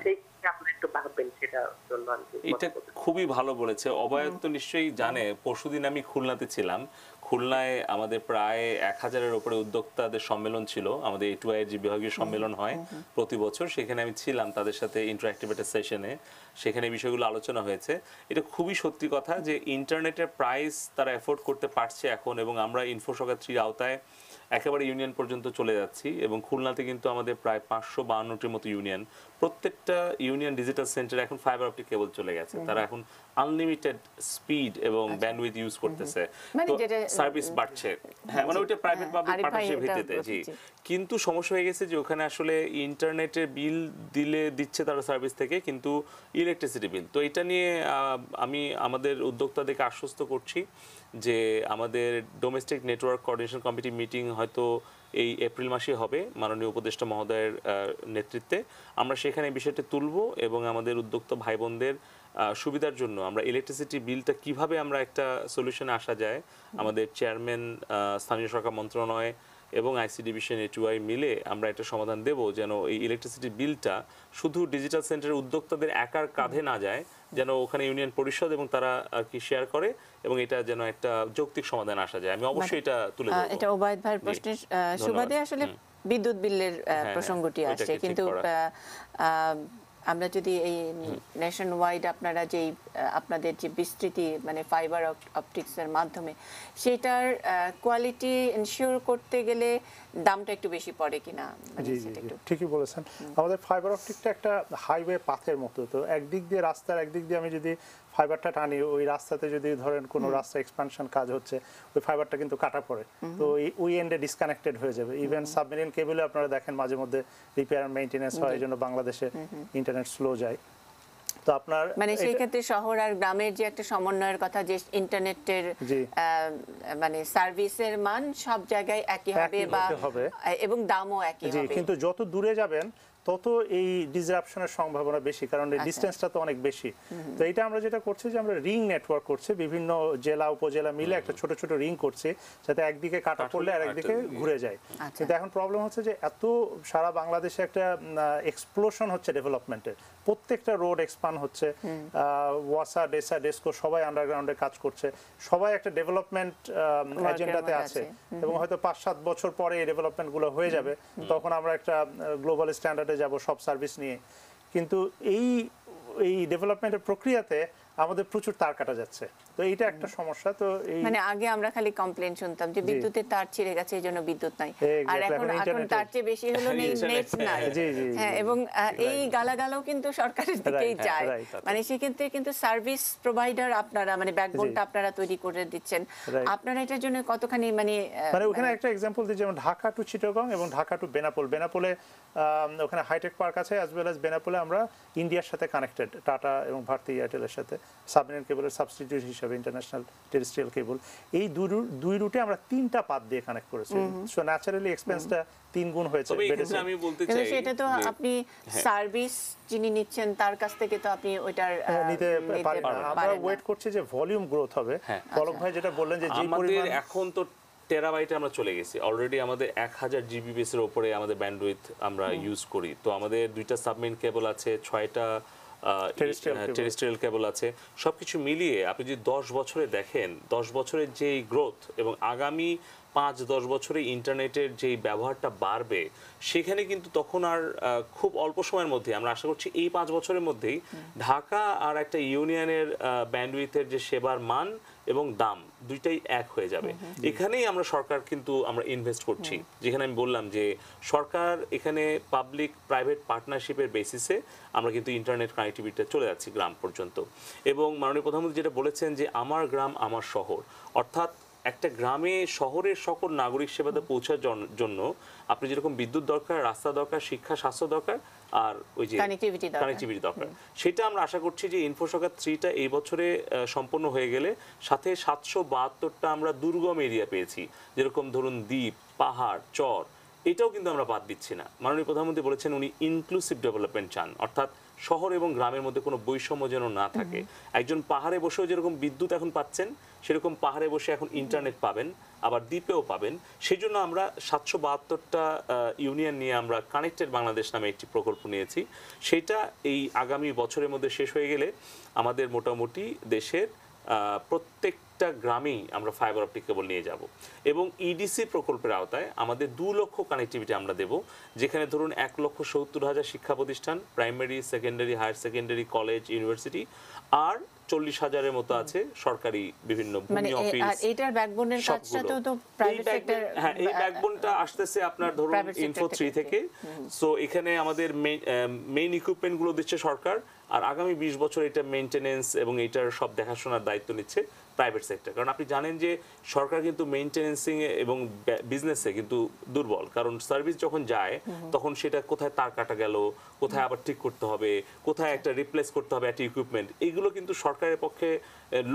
সেই আপনি একটু ভাববেন সেটার জন্য। এটা খুবই ভালো বলেছে অভয়। তো নিশ্চয়ই জানে, পরশুদিন আমি খুলনাতে ছিলাম। খুলনায় আমাদের প্রায় 1000-এর উপরে উদ্যোক্তাদের সম্মেলন ছিল। আমাদের A2I যে বিভাগীয় সম্মেলন হয় প্রতি বছর, সেখানে আমি ছিলাম তাদের সাথে ইন্টারঅ্যাক্টিভ একটা সেশনে। সেখানে বিষয়গুলো আলোচনা হয়েছে। এটা খুবই সত্যি কথা যে ইন্টারনেটের প্রাইস তারা এফোর্ড করতে পারছে এখন, এবং আমরা ইনফোসকা 3 আওতায় একেবারে ইউনিয়ন পর্যন্ত চলে যাচ্ছি। এবং খুলনাতে কিন্তু আমাদের প্রায় 552টির মতো ইউনিয়ন, প্রত্যেকটা ইউনিয়ন ডিজিটাল সেন্টারে এখন ফাইবার অপটিক কেবল চলে গেছে। তারা এখন আনলিমিটেড স্পিড এবং ব্যান্ডউইথ ইউজ করতেছে, তো সার্ভিস বাড়ছে। হ্যাঁ, মানে ওইটা প্রাইভেট পাবলিক পার্টনারশিপ ভিত্তিতে। জি, কিন্তু সমস্যা হয়ে গেছে যে ওখানে আসলে ইন্টারনেটের বিল দিচ্ছে তারা সার্ভিস থেকে, কিন্তু ইলেকট্রিসিটি বিল। তো এটা নিয়ে আমি আমাদের উদ্যোক্তাদেরকে আশ্বস্ত করছি যে আমাদের domestic network coordination committee meeting হয়তো এই এপ্রিল মাসে হবে মাননীয় উপদেষ্টা মহোদয়ের নেতৃত্বে। আমরা সেখানে বিষয়টি তুলব এবং আমাদের উদ্যোক্তা ভাই বোনদের সুবিধার জন্য আমরা ইলেকট্রিসিটি বিলটা কিভাবে আমরা একটা সলিউশনে আসা যায়, আমাদের চেয়ারম্যান, স্থানীয় সরকার মন্ত্রণালয় এবং আইসি ডিভিশন A2I মিলে আমরা একটা সমাধান দেব, যেন এই ইলেকট্রিসিটি বিলটা শুধু ডিজিটাল সেন্টারের উদ্যোক্তাদের একার কাঁধে না যায়, যেন ওখানে ইউনিয়ন পরিষদ এবং তারা আর কি শেয়ার করে, এবং এটা যেন একটা যৌক্তিক সমাধান আসা যায়। আমি অবশ্যই এটা তুলে ধরব। এটা ওবায়দ ভাইয়ের প্রশ্নের সুবাদে আসলে বিদ্যুৎ বিলের প্রসঙ্গটি আসছে, কিন্তু আমরা যদি এই নেশন ওয়াইড আপনারা যেই আপনাদের যে বিস্তৃতি মানে ফাইবার অপটিক্সের মাধ্যমে সেটার কোয়ালিটি এনশিওর করতে গেলে দামটা একটু বেশি পড়ে কিনা? জি জি ঠিকই বলেছেন। আমাদের ফাইবার অপটিকটা একটা হাইওয়ে পাথের মতো। তো একদিক দিয়ে রাস্তার একদিক দিয়ে আমি যদি ফাইবারটা টানি, ওই রাস্তাতে যদি ধরেন কোনো রাস্তা এক্সপানশন কাজ হচ্ছে, ওই ফাইবারটা কিন্তু কাটা পড়ে, তো ওই এন্ডে ডিসকানেক্টেড হয়ে যাবে। ইভেন সাবমেরিন কেবলে আপনারা দেখেন মাঝে মধ্যে রিপেয়ার অ্যান্ড মেইনটেনেন্স হয়, এই জন্য বাংলাদেশে ইন্টারনেট স্লো যায়। তো আপনার মানে সেই ক্ষেত্রে শহর আর গ্রামের যে একটা সমন্বয়ের কথা, যে ইন্টারনেটের মানে সার্ভিসের মান সব জায়গায় একই হবে বা এবং দামও একই হবে, কিন্তু যত দূরে যাবেন তত এই ডিসরাপশনের সম্ভাবনা বেশি, কারণ এই ডিসটেন্সটা তো অনেক বেশি। তো এটা আমরা যেটা করছি যে আমরা রিং নেটওয়ার্ক করছি, বিভিন্ন জেলা উপজেলা মিলে একটা ছোট ছোট রিং করছি, যাতে একদিকে কাটা পড়লে আর একদিকে ঘুরে যায়। কিন্তু এখন প্রবলেম হচ্ছে যে এত সারা বাংলাদেশে একটা এক্সপ্লোশন হচ্ছে ডেভেলপমেন্টের, প্রত্যেকটা রোড এক্সপান্ড হচ্ছে, ওয়াসা ডেসা ডেসকো সবাই আন্ডারগ্রাউন্ডে কাজ করছে, সবাই একটা ডেভেলপমেন্ট এজেন্ডাতে আছে, এবং হয়তো 5-7 বছর পরে এই ডেভেলপমেন্টগুলো হয়ে যাবে, তখন আমরা একটা গ্লোবাল স্ট্যান্ডার্ডে যাব সব সার্ভিস নিয়ে। কিন্তু এই ডেভেলপমেন্টের প্রক্রিয়াতে আমাদের প্রচুর তার কাটা যাচ্ছে, তো এইটা একটা সমস্যা। তো এই মানে আগে আমরা খালি কমপ্লেন শুনতাম যে বিদ্যুতের তার ছিঁড়ে গেছে এই জন্য বিদ্যুৎ নাই, আর এখন তার চেয়ে বেশি হলো নেট নাই। হ্যাঁ, এবং এই গালাগালও কিন্তু সরকারের দিকেই যায়। মানে সেক্ষেত্রে কিন্তু সার্ভিস প্রোভাইডার আপনারা, মানে ব্যাকবোনটা আপনারা তৈরি করে দিচ্ছেন, আপনারা এটার জন্য কতখানি মানে ওখানে একটা এক্সাম্পল দিই, যেমন ঢাকা টু চিটাগং এবং ঢাকা টু বেনাপোল, বেনাপোলে ওখানে হাইটেক পার্ক আছে, অ্যাজ ওয়েল অ্যাজ বেনাপোলে আমরা ইন্ডিয়ার সাথে কানেক্টেড, টাটা এবং ভারতী এয়ারটেলের সাথে সাবমেরিন কেবলের সাবস্টিটিউট হিসেবে ইন্টারন্যাশনাল টেরেস্ট্রিয়াল কেবল। এই দুই রুটে আমরা 3টা পাত দিয়ে কানেক্ট করেছি, সো ন্যাচারালি এক্সপেন্সটা 3 গুণ হয়েছে। আমি বলতে চাই সেটা তো আপনি সার্ভিস যিনি নিচ্ছেন তার কাছ থেকে তো আপনি ওইটার নিতে পারেন না। আমরা ওয়েট করছি যে ভলিউম গ্রোথ হবে। পলক ভাই যেটা বললেন যে আমাদের এখন তো টেরাবাইটে আমরা চলে গেছি অলরেডি, আমাদের 1000 জিবিপিএস এর উপরে আমাদের ব্যান্ডউইথ আমরা ইউজ করি। তো আমাদের 2টা সাবমেরিন কেবল আছে, 6টা টেরেস্ট্রিয়াল কেবল আছে, সবকিছু মিলিয়ে আপনি যদি 10 বছরে দেখেন, 10 বছরের যে গ্রোথ এবং আগামী 5-10 বছরে ইন্টারনেটের যে ব্যবহারটা বাড়বে, সেখানে কিন্তু তখন আর খুব অল্প সময়ের মধ্যে আমরা আশা করছি এই 5 বছরের মধ্যেই ঢাকা আর একটা ইউনিয়নের ব্যান্ডউইথের যে সেবার মান এবং দাম দুইটাই এক হয়ে যাবে। এখানেই আমরা সরকার কিন্তু আমরা ইনভেস্ট করছি, যেখানে আমি বললাম যে সরকার এখানে পাবলিক প্রাইভেট পার্টনারশিপের বেসিসে আমরা কিন্তু ইন্টারনেট কানেক্টিভিটিতে চলে যাচ্ছি গ্রাম পর্যন্ত। এবং মাননীয় প্রধানমন্ত্রী যেটা বলেছেন যে আমার গ্রাম আমার শহর, অর্থাৎ একটা গ্রামে শহরের সকল নাগরিক সেবাতে পৌঁছার জন্য আপনি যেরকম বিদ্যুৎ দরকার, রাস্তা দরকার, শিক্ষা, স্বাস্থ্য দরকার, আর ওই যে কানেক্টিভিটি দরকার, সেটা আমরা আশা করছি যে ইনফোসরকার 3টা এই বছরে সম্পন্ন হয়ে গেলে, সাথে 772টা আমরা দুর্গম এরিয়া পেয়েছি, যেরকম ধরুন দ্বীপ, পাহাড়, চর, এটাও কিন্তু আমরা বাদ দিচ্ছি না। মাননীয় প্রধানমন্ত্রী বলেছেন উনি ইনক্লুসিভ ডেভেলপমেন্ট চান, অর্থাৎ শহর এবং গ্রামের মধ্যে কোনো বৈষম্য যেন না থাকে। একজন পাহাড়ে বসেও যেরকম বিদ্যুৎ এখন পাচ্ছেন, সেরকম পাহাড়ে বসে এখন ইন্টারনেট পাবেন, আবার দ্বীপেও পাবেন। সেই জন্য আমরা 772টা ইউনিয়ন নিয়ে আমরা কানেক্টেড বাংলাদেশ নামে একটি প্রকল্প নিয়েছি। সেটা এই আগামী বছরের মধ্যে শেষ হয়ে গেলে আমাদের মোটামুটি দেশের প্রত্যেকটা গ্রামেই আমরা ফাইবার অপটিক কেবল নিয়ে যাব। এবং ইডিসি প্রকল্পের আওতায় আমাদের 2 লক্ষ কানেক্টিভিটি আমরা দেব, যেখানে ধরুন 1,70,000 শিক্ষা প্রতিষ্ঠান, primary, secondary, higher secondary, college, university, আর 40,000-এর মতো আছে সরকারি বিভিন্ন ভূমি অফিস। আর এটার ব্যাকবোনের কাজটা তো প্রাইভেট সেক্টর, হ্যাঁ, এই ব্যাকবোনটা আসতেছে আপনার ধরুন ইনফো 3 থেকে। সো এখানে আমাদের মেইন ইকুইপমেন্ট গুলো দিচ্ছে সরকার, আর আগামী 20 বছর এটা মেইনটেনেন্স এবং এটার সব দেখাশোনার দায়িত্ব নিচ্ছে প্রাইভেট সেক্টর। কারণ আপনি জানেন যে সরকার কিন্তু মেইনটেনেন্সিং এবং বিজনেসে কিন্তু দুর্বল, কারণ সার্ভিস যখন যায় তখন সেটা কোথায় তার কাটা গেল, কোথায় আবার ঠিক করতে হবে, কোথায় একটা রিপ্লেস করতে হবে একটা ইকুইপমেন্ট, এগুলো কিন্তু সরকারের পক্ষে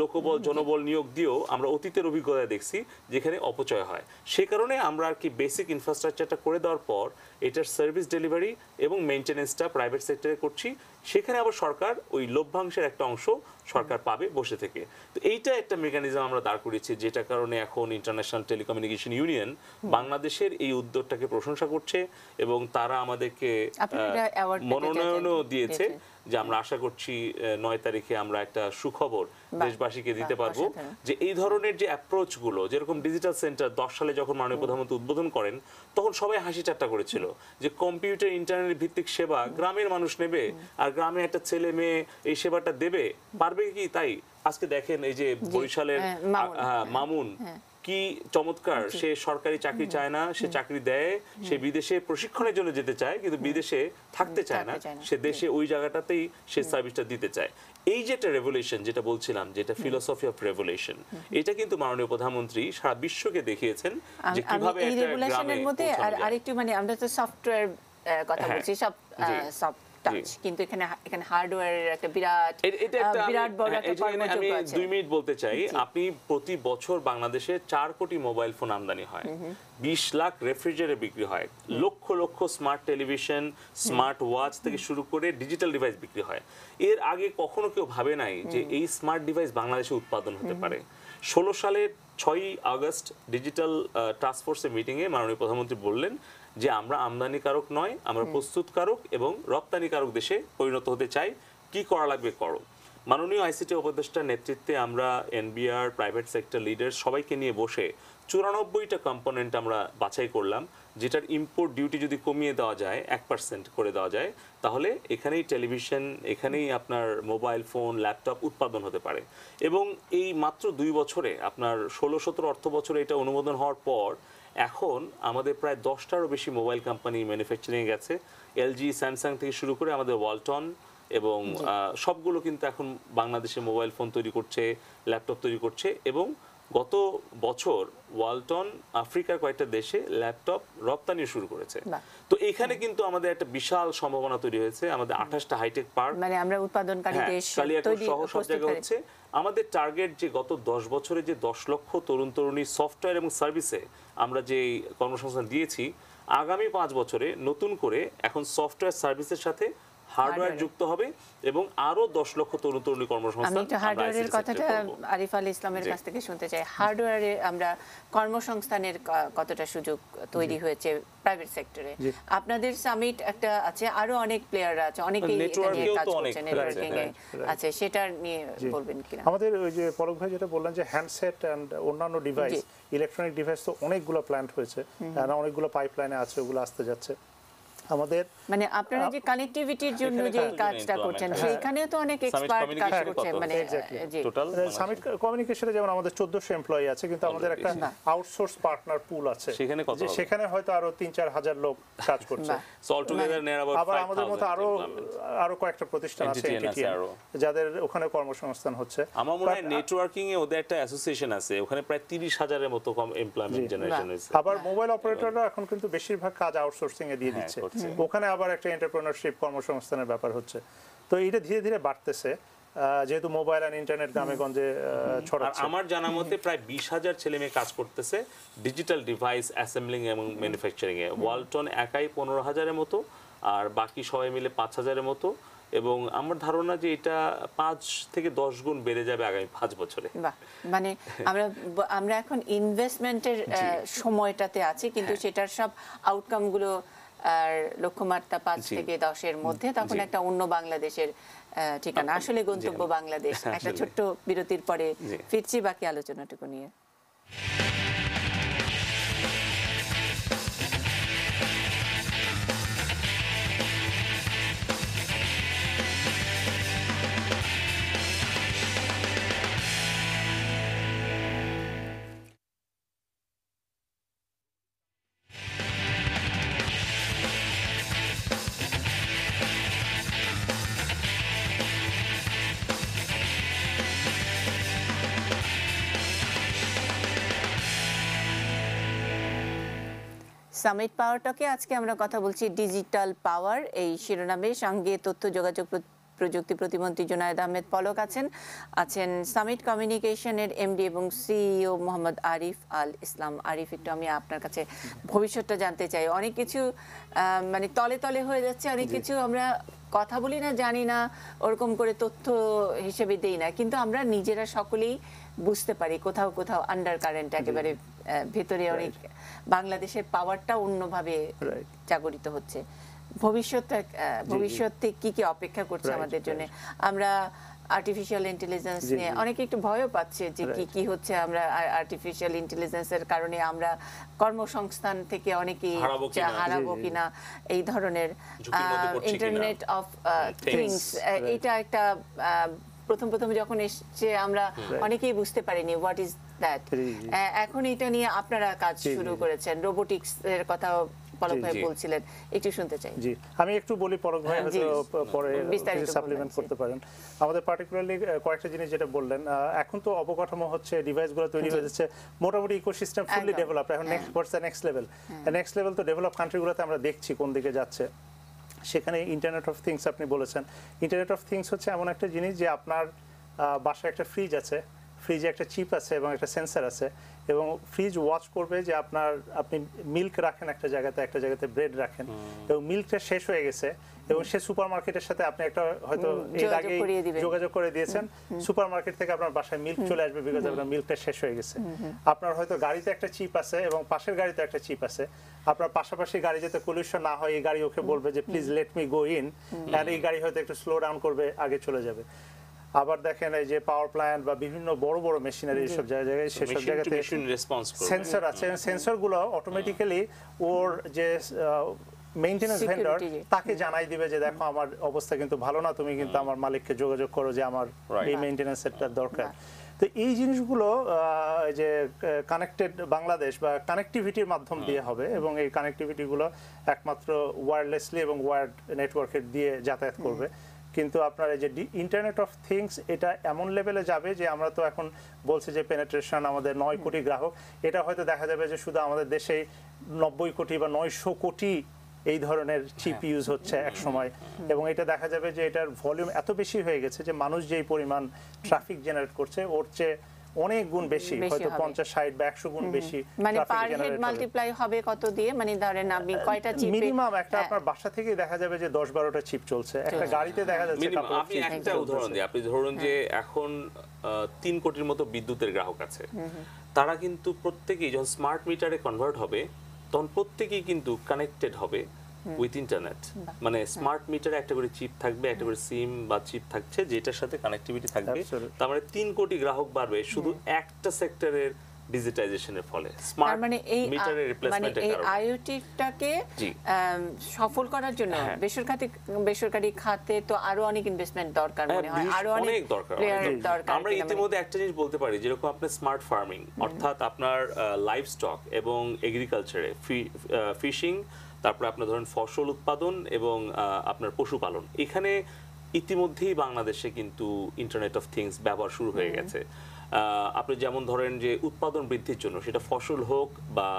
লোকবল জনবল নিয়োগ দিয়েও আমরা অতীতের অভিজ্ঞতায় দেখছি যেখানে অপচয় হয়। সে কারণে আমরা আর কি বেসিক ইনফ্রাস্ট্রাকচারটা করে দেওয়ার পর এটার সার্ভিস ডেলিভারি এবং মেইনটেনেন্সটা প্রাইভেট সেক্টরে করছি। সেখানে আবার সরকার ওই লভ্যাংশের একটা অংশ সরকার পাবে বসে থেকে। তো এইটা একটা মেকানিজম আমরা দাঁড় করেছি, যেটা কারণে এখন ইন্টারন্যাশনাল টেলিকমিউনিকেশন ইউনিয়ন বাংলাদেশের এই উদ্যোগটাকে প্রশংসা করছে এবং তারা আমাদেরকে মনোনয়নও দিয়েছে, যে আমরা আশা করছি 9 তারিখে আমরা একটা সুখবর দেশবাসীকে দিতে পারবো, যে এই ধরনের যে অ্যাপ্রোচ গুলো, যেরকম ডিজিটাল সেন্টার 10 সালে যখন মাননীয় প্রধানমন্ত্রী উদ্বোধন করেন, তখন সবাই হাসি ঠাট্টা করেছিল যে কম্পিউটার ইন্টারনেট ভিত্তিক সেবা গ্রামের মানুষ নেবে, আর গ্রামে একটা ছেলে মেয়ে এই সেবাটা দেবে পারবে কি? তাই আজকে দেখেন এই যে বরিশালের মামুন কি চমৎকার, সে সরকারি চাকরি চায় না, সে চাকরি দেয়, সে বিদেশে প্রশিক্ষণের জন্য যেতে চায় কিন্তু বিদেশে থাকতে চায় না, সে দেশে ওই জায়গাটাতেই সে সার্ভিসটা দিতে চায়। এই যেটা রেভলিউশন যেটা বলছিলাম, যেটা ফিলোসফি অফ রেভলিউশন, এটা কিন্তু মাননীয় প্রধানমন্ত্রী সারা বিশ্বকে দেখিয়েছেন যে কিভাবে এই একটা রেগুলেশনের গ্রামে মধ্যে পৌঁছানো যায়। আরেকটু মানে আমরা তো সফটওয়্যার কথা হ্যাঁ, বলছি, সব জি, সফট টাচ, জি। কিন্তু এখানে হার্ডওয়্যারের একটা বিরাট এটা একটা বিরাট বড় হ্যাঁ, একটা এই জায়গায় আমি কর্মযোগ্য আছে। 2 মিনিট বলতে চাই। আপনি প্রতি বছর বাংলাদেশে 4 কোটি মোবাইল ফোন আমদানি হয়, 20 লাখ রেফ্রিজারেটর বিক্রি হয়, lakh lakh smart television, smart watch থেকে শুরু করে ডিজিটাল ডিভাইস বিক্রি হয়। এর আগে কখনো কেউ ভাবে নাই যে এই স্মার্ট ডিভাইস বাংলাদেশে উৎপাদন হতে পারে। 16 সালের 6ই আগস্ট ডিজিটাল টাস্ক ফোর্সের মিটিংয়ে মাননীয় প্রধানমন্ত্রী বললেন যে আমরা আমদানিকারক নয়, আমরা প্রস্তুতকারক এবং রপ্তানিকারক দেশে পরিণত হতে চাই, কি করা লাগবে করো। মাননীয় আইসিটি উপদেষ্টার নেতৃত্বে আমরা এনবিআর, প্রাইভেট সেক্টর লিডার সবাইকে নিয়ে বসে 94টা কম্পোনেন্ট আমরা বাছাই করলাম, যেটার ইম্পোর্ট ডিউটি যদি কমিয়ে দেওয়া যায়, 1% করে দেওয়া যায়, তাহলে এখানেই টেলিভিশন, এখানেই আপনার মোবাইল ফোন, ল্যাপটপ উৎপাদন হতে পারে। এবং এই মাত্র 2 বছরে আপনার 16-17 অর্থ বছরে এটা অনুমোদন হওয়ার পর এখন আমাদের প্রায় 10টারও বেশি মোবাইল কোম্পানি ম্যানুফ্যাকচারিং গেছে, এলজি, স্যামসাং থেকে শুরু করে আমাদের ওয়ালটন, এবং সবগুলো কিন্তু এখন বাংলাদেশে মোবাইল ফোন তৈরি করছে, ল্যাপটপ তৈরি করছে। এবং গত বছর ওয়ালটন আফ্রিকার কয়েকটা দেশে ল্যাপটপ রপ্তানি শুরু করেছে। তো এখানে কিন্তু আমাদের একটা বিশাল সম্ভাবনা তৈরি হয়েছে। আমাদের 28টা হাইটেক পার্ক, মানে আমরা উৎপাদনকারী দেশ কালিয়াকৈর তৈরি সহ সব জায়গায় হচ্ছে। আমাদের টার্গেট যে গত 10 বছরে যে 10 লক্ষ তরুণ তরুণী সফটওয়্যার এবং সার্ভিসে আমরা যে কর্মসংস্থান দিয়েছি, আগামী 5 বছরে নতুন করে এখন সফটওয়্যার সার্ভিসের সাথে হার্ডওয়্যার যুক্ত হবে এবং আরো 10 লক্ষ তরুণ তরুণী আমি কর্মসংস্থান একটু হার্ডওয়্যারের কথাটা আরিফ আল ইসলামের কাছ থেকে শুনতে চাই। হার্ডওয়্যারে আমরা কর্মসংস্থানের কতটা সুযোগ তৈরি হয়েছে প্রাইভেট সেক্টরে? আপনাদের সামিট একটা আছে, আরো অনেক প্লেয়াররা আছে, অনেকেই এটা নিয়ে কাজ করছে, নেটওয়ার্কিং এ আছে, সেটা নিয়ে বলবেন কিনা? আমাদের ওই যে পলক ভাই যেটা বললেন যে হ্যান্ডসেট এন্ড অন্যান্য ডিভাইস, ইলেকট্রনিক ডিভাইস তো অনেকগুলো প্ল্যান্ট হয়েছে, অনেকগুলো পাইপলাইনে আছে, ওগুলো আসতে যাচ্ছে। আমাদের মানে আপনারা যে কানেক্টিভিটির জন্য যে কাজটা করছেন সেইখানেও তো অনেক এক্সপার্ট কাজ করছে, মানে টোটাল সামিট কমিউনিকেশনে যেমন আমাদের 1400 এমপ্লয়ি আছে, কিন্তু আমাদের একটা আউটসোর্স পার্টনার পুল আছে, সেখানে কত হবে? সেখানে হয়তো আরো 3-4 হাজার লোক কাজ করছে। So all together near about 5000। আবার আমাদের মতো আরো কয়েকটা প্রতিষ্ঠান আছে যাদের ওখানে কর্মসংস্থান হচ্ছে। আমার মনে হয় নেটওয়ার্কিং এ ওদের একটা অ্যাসোসিয়েশন আছে, ওখানে প্রায় 30,000 এর মতো এমপ্লয়মেন্ট জেনারেশন হয়েছে। আবার মোবাইল অপারেটররা এখন কিন্তু বেশিরভাগ কাজ আউটসোর্সিং এ দিয়ে দিচ্ছে, ওখানে আবার একটা এন্টারপ্রেনারশিপ কর্মসংস্থানের ব্যাপার হচ্ছে। তো এটা ধীরে ধীরে বাড়তেছে, যেহেতু মোবাইল আর ইন্টারনেট গ্রামে গঞ্জে ছড়াচ্ছে। আমার জানা মতে প্রায় 20,000 ছেলে মেয়ে কাজ করতেছে ডিজিটাল ডিভাইস অ্যাসেম্বলিং এবং ম্যানুফ্যাকচারিং এ। ওয়ালটন একাই 15,000-এর মতো, আর বাকি সবাই মিলে 5,000-এর মতো। এবং আমার ধারণা যে এটা 5 থেকে 10 গুণ বেড়ে যাবে আগামী 5 বছরে। মানে আমরা এখন ইনভেস্টমেন্টের সময়টাতে আছি, কিন্তু সেটার সব আউটকাম গুলো আর লক্ষ্যমাত্রা 5 থেকে 10-এর মধ্যে, তখন একটা অন্য বাংলাদেশের ঠিকানা, আসলে গন্তব্য বাংলাদেশ। একটা ছোট্ট বিরতির পরে ফিরছি বাকি আলোচনাটুকু নিয়ে। সামিট পাওয়ার টকে আজকে আমরা কথা বলছি ডিজিটাল পাওয়ার এই শিরোনামে। সঙ্গে তথ্য যোগাযোগ প্রযুক্তি প্রতিমন্ত্রী জুনায়েদ আহমেদ পলক আছেন সামিট কমিউনিকেশনের এমডি এবং সিইও মোহাম্মদ আরিফ আল ইসলাম। আরিফ, একটু আমি আপনার কাছে ভবিষ্যৎটা জানতে চাই। অনেক কিছু মানে তলে তলে হয়ে যাচ্ছে, অনেক কিছু আমরা কথা বলি না, জানি না, ওরকম করে তথ্য হিসেবে দেই না, কিন্তু আমরা নিজেরা সকলেই বুঝতে পারি কোথাও কোথাও আন্ডার কারেন্ট একেবারে ভেতরে অনেক বাংলাদেশের পাওয়ারটা অন্যভাবে জাগরিত হচ্ছে। ভবিষ্যতে কি কি অপেক্ষা করছে আমাদের জন্য? আমরা আর্টিফিশিয়াল ইন্টেলিজেন্স নিয়ে অনেকে একটু ভয়ও পাচ্ছে যে কি কি হচ্ছে। আমরা আর্টিফিশিয়াল ইন্টেলিজেন্সের কারণে আমরা কর্মসংস্থান থেকে অনেকেই হারাবো কিনা, এই ধরনের ইন্টারনেট অফ থিংস, এটা একটা প্রথম যখন এসছে আমরা অনেকেই বুঝতে পারিনি হোয়াট ইজ দ্যাট। এখন এটা নিয়ে আপনারা কাজ শুরু করেছেন, রোবোটিক্স এর কথা পলক ভাই বলছিলেন, একটু শুনতে চাই। জি, আমি একটু বলি, পলক ভাই হয়তো পরে বিস্তারিত সাপ্লিমেন্ট করতে পারেন। আমাদের পার্টিকুলারলি কয়েকটা জিনিস যেটা বললেন, এখন তো অবকাঠামো হচ্ছে, ডিভাইসগুলো তৈরি হয়ে যাচ্ছে, মোটামুটি ইকোসিস্টেম ফুললি ডেভেলপ। এখন নেক্সট লেভেল তো ডেভেলপ কান্ট্রিগুলোতে আমরা দেখছি কোন দিকে যাচ্ছে। সেখানে ইন্টারনেট অফ থিংস আপনি বলেছেন, ইন্টারনেট অফ থিংস হচ্ছে এমন একটা জিনিস যে আপনার বাসায় একটা ফ্রিজ আছে, ফ্রিজে একটা চিপ আছে এবং একটা সেন্সর আছে, এবং ফ্রিজ ওয়াচ করবে যে আপনি মিল্ক রাখেন একটা জায়গাতে ব্রেড রাখেন, এবং মিল্কটা শেষ হয়ে গেছে, এবং সে সুপারমার্কেটের সাথে আপনি একটা হয়তো এর আগে যোগাযোগ করে দিয়েছেন, সুপারমার্কেট থেকে আপনার বাসায় মিল্ক চলে আসবে বিকজ আপনার মিল্কটা শেষ হয়ে গেছে। আপনার হয়তো গাড়িতে একটা চিপ আছে এবং পাশের গাড়িতে একটা চিপ আছে, আপনার পাশাপাশি গাড়ি যাতে পলিউশন না হয়, এই গাড়ি ওকে বলবে যে please let me go in, আর এই গাড়ি হয়তো একটু স্লো ডাউন করবে, আগে চলে যাবে। আবার দেখেন এই যে পাওয়ার প্ল্যান্ট বা বিভিন্ন বড় বড় মেশিনারি সব জায়গায় সেসব জায়গাতে সেন্সর আছে, সেন্সরগুলো অটোমেটিক্যালি ওর যে মেইনটেনেন্স ভেন্ডর তাকে জানাই দিবে যে দেখো আমার অবস্থা কিন্তু ভালো না, তুমি কিন্তু আমার মালিককে যোগাযোগ করো যে আমার এই মেইনটেনেন্সেরটা দরকার। তো এই জিনিসগুলো যে কানেক্টেড বাংলাদেশ বা কানেক্টিভিটির মাধ্যম দিয়ে হবে, এবং এই কানেক্টিভিটিগুলো একমাত্র ওয়্যারলেসলি এবং ওয়্যার্ড নেটওয়ার্কের দিয়ে যাতায়াত করবে। কিন্তু আপনার এই যে ইন্টারনেট অফ থিংস, এটা এমন লেভেলে যাবে যে আমরা তো এখন বলছি যে পেনেট্রেশন আমাদের 9 কোটি গ্রাহক, এটা হয়তো দেখা যাবে যে শুধু আমাদের দেশে 90 কোটি বা 900 কোটি এই ধরনের চিপ ইউজ হচ্ছে এক সময়, এবং এটা দেখা যাবে যে এটার ভলিউম এত বেশি হয়ে গেছে যে মানুষ যেই পরিমাণ ট্রাফিক জেনারেট করছে ওর চেয়ে অনেক গুণ বেশি, হয়তো 50, 60 বা 100 গুণ বেশি। মানে পার হেড মাল্টিপ্লাই হবে কত দিয়ে? মানে ধরেন আপনি কয়টা চিপ, মিনিমাম একটা আপনার বাসা থেকে দেখা যাবে যে 10-12টা চিপ চলছে, একটা গাড়িতে দেখা যাচ্ছে কাপড়। আমি একটা উদাহরণ দিই, আপনি ধরুন যে এখন 3 কোটির মতো বিদ্যুতের গ্রাহক আছে, তারা কিন্তু প্রত্যেকেই যখন স্মার্ট মিটারে কনভার্ট হবে তখন প্রত্যেকেই কিন্তু কানেক্টেড হবে উইথ ইন্টারনেট। মানে স্মার্ট মিটারে একটা করে চিপ থাকবে, একটা করে সিম বা চিপ থাকছে যেটার সাথে কানেক্টিভিটি থাকবে। তার মানে 3 কোটি গ্রাহক বাড়বে শুধু একটা সেক্টরের ডিজিটাইজেশনের ফলে, স্মার্ট মিটারের রিপ্লেসমেন্টের কারণে। এই আইওটিটাকে সফল করার জন্য বেসরকারি খাতে তো আরো অনেক ইনভেস্টমেন্ট দরকার মনে হয়, আরো অনেক দরকার। আমরা ইতিমধ্যে একটা জিনিস বলতে পারি, যেরকম আপনি স্মার্ট ফার্মিং, অর্থাৎ আপনার লাইভ স্টক এবং এগ্রিকালচারে ফিশিং, তারপরে আপনার ধরেন ফসল উৎপাদন এবং আপনার পশুপালন, এখানে ইতিমধ্যেই বাংলাদেশে কিন্তু ইন্টারনেট অফ থিংস ব্যবহার শুরু হয়ে গেছে। আপনি যেমন ধরেন যে উৎপাদন বৃদ্ধির জন্য, সেটা ফসল হোক বা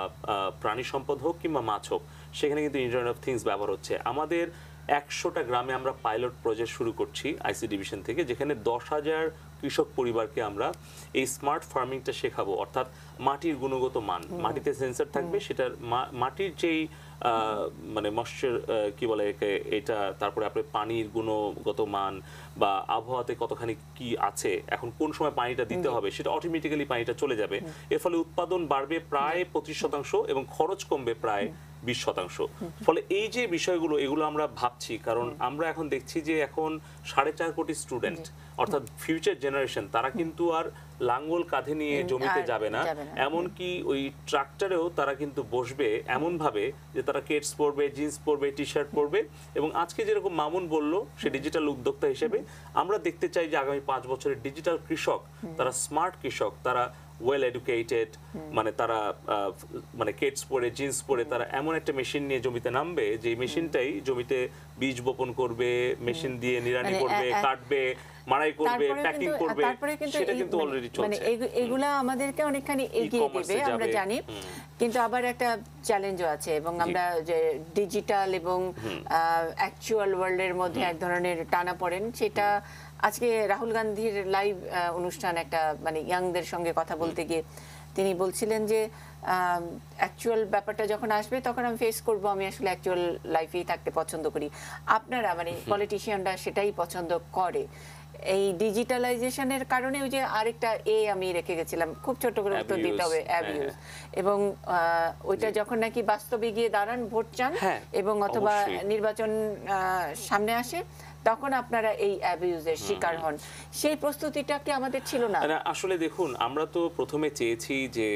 প্রাণী সম্পদ হোক কিংবা মাছ হোক, সেখানে কিন্তু ইন্টারনেট অফ থিংস ব্যবহার হচ্ছে। আমাদের 100টা গ্রামে আমরা পাইলট প্রজেক্ট শুরু করছি আইসি ডিভিশন থেকে, যেখানে 10,000 কৃষক পরিবারকে আমরা এই স্মার্ট ফার্মিংটা শেখাবো। অর্থাৎ মাটির গুণগত মান, মাটিতে সেন্সর থাকবে, সেটার মাটির যেই মানে মৎস্যের কি বলে এটা, তারপরে আপনার পানির গুণগত মান বা আবহাওয়াতে কতখানি কি আছে, এখন কোন সময় পানিটা দিতে হবে, সেটা অটোমেটিক্যালি পানিটা চলে যাবে। এর ফলে উৎপাদন বাড়বে প্রায় 25% এবং খরচ কমবে প্রায় 20%। ফলে এই যে বিষয়গুলো, এগুলো আমরা ভাবছি, কারণ আমরা এখন দেখছি যে এখন 4.5 কোটি স্টুডেন্ট, অর্থাৎ ফিউচার জেনারেশন, তারা কিন্তু আর লাঙ্গল কাঁধে নিয়ে জমিতে যাবে না, এমনকি ওই ট্রাক্টরেও তারা কিন্তু বসবে এমন ভাবে যে তারা কেটস পরবে, জিন্স পরবে, টি শার্ট পরবে। এবং আজকে যেরকম মামুন বলল, সে ডিজিটাল উদ্যোক্তা হিসেবে আমরা দেখতে চাই যে আগামী 5 বছরের ডিজিটাল কৃষক, তারা স্মার্ট কৃষক, তারা ওয়েল এডুকেটেড, মানে তারা মানে কেটস পরে, জিন্স পরে তারা এমন একটা মেশিন নিয়ে জমিতে নামবে, যে মেশিনটাই জমিতে বীজ বপন করবে, মেশিন দিয়ে নিড়ানি করবে, কাটবে, মাড়াই করবে, প্যাকিং করবে, সেটা কিন্তু অলরেডি চলছে। মানে এগুলা আমাদেরকে অনেকখানি এগিয়ে দিবে আমরা জানি, কিন্তু আবার একটা চ্যালেঞ্জও আছে, এবং আমরা যে ডিজিটাল এবং অ্যাকচুয়াল ওয়ার্ল্ডের মধ্যে এক ধরনের টানাপোড়েন, সেটা আজকে রাহুল গান্ধীর লাইভ অনুষ্ঠান একটা মানে ইয়াংদের সঙ্গে কথা বলতে গিয়ে তিনি বলছিলেন যে অ্যাকচুয়াল ব্যাপারটা যখন আসবে তখন আমি ফেস করব, আমি আসলে অ্যাকচুয়াল লাইফেই থাকতে পছন্দ করি। আপনারা মানে পলিটিশিয়ানরা সেটাই পছন্দ করে। এই ডিজিটালাইজেশনের কারণে ওই যে আরেকটা আমি রেখে গেছিলাম, খুব ছোট করে উত্তর দিতে হবে, অ্যাবিউজ। এবং ওইটা যখন নাকি বাস্তবে গিয়ে দাঁড়ান, ভোট চান এবং অথবা নির্বাচন সামনে আসে, তখন আপনারা এই অ্যাবিউজের শিকার হন। সেই প্রস্তুতিটা কি আমাদের ছিল না? আসলে দেখুন, আমরা তো প্রথমে চেয়েছি যে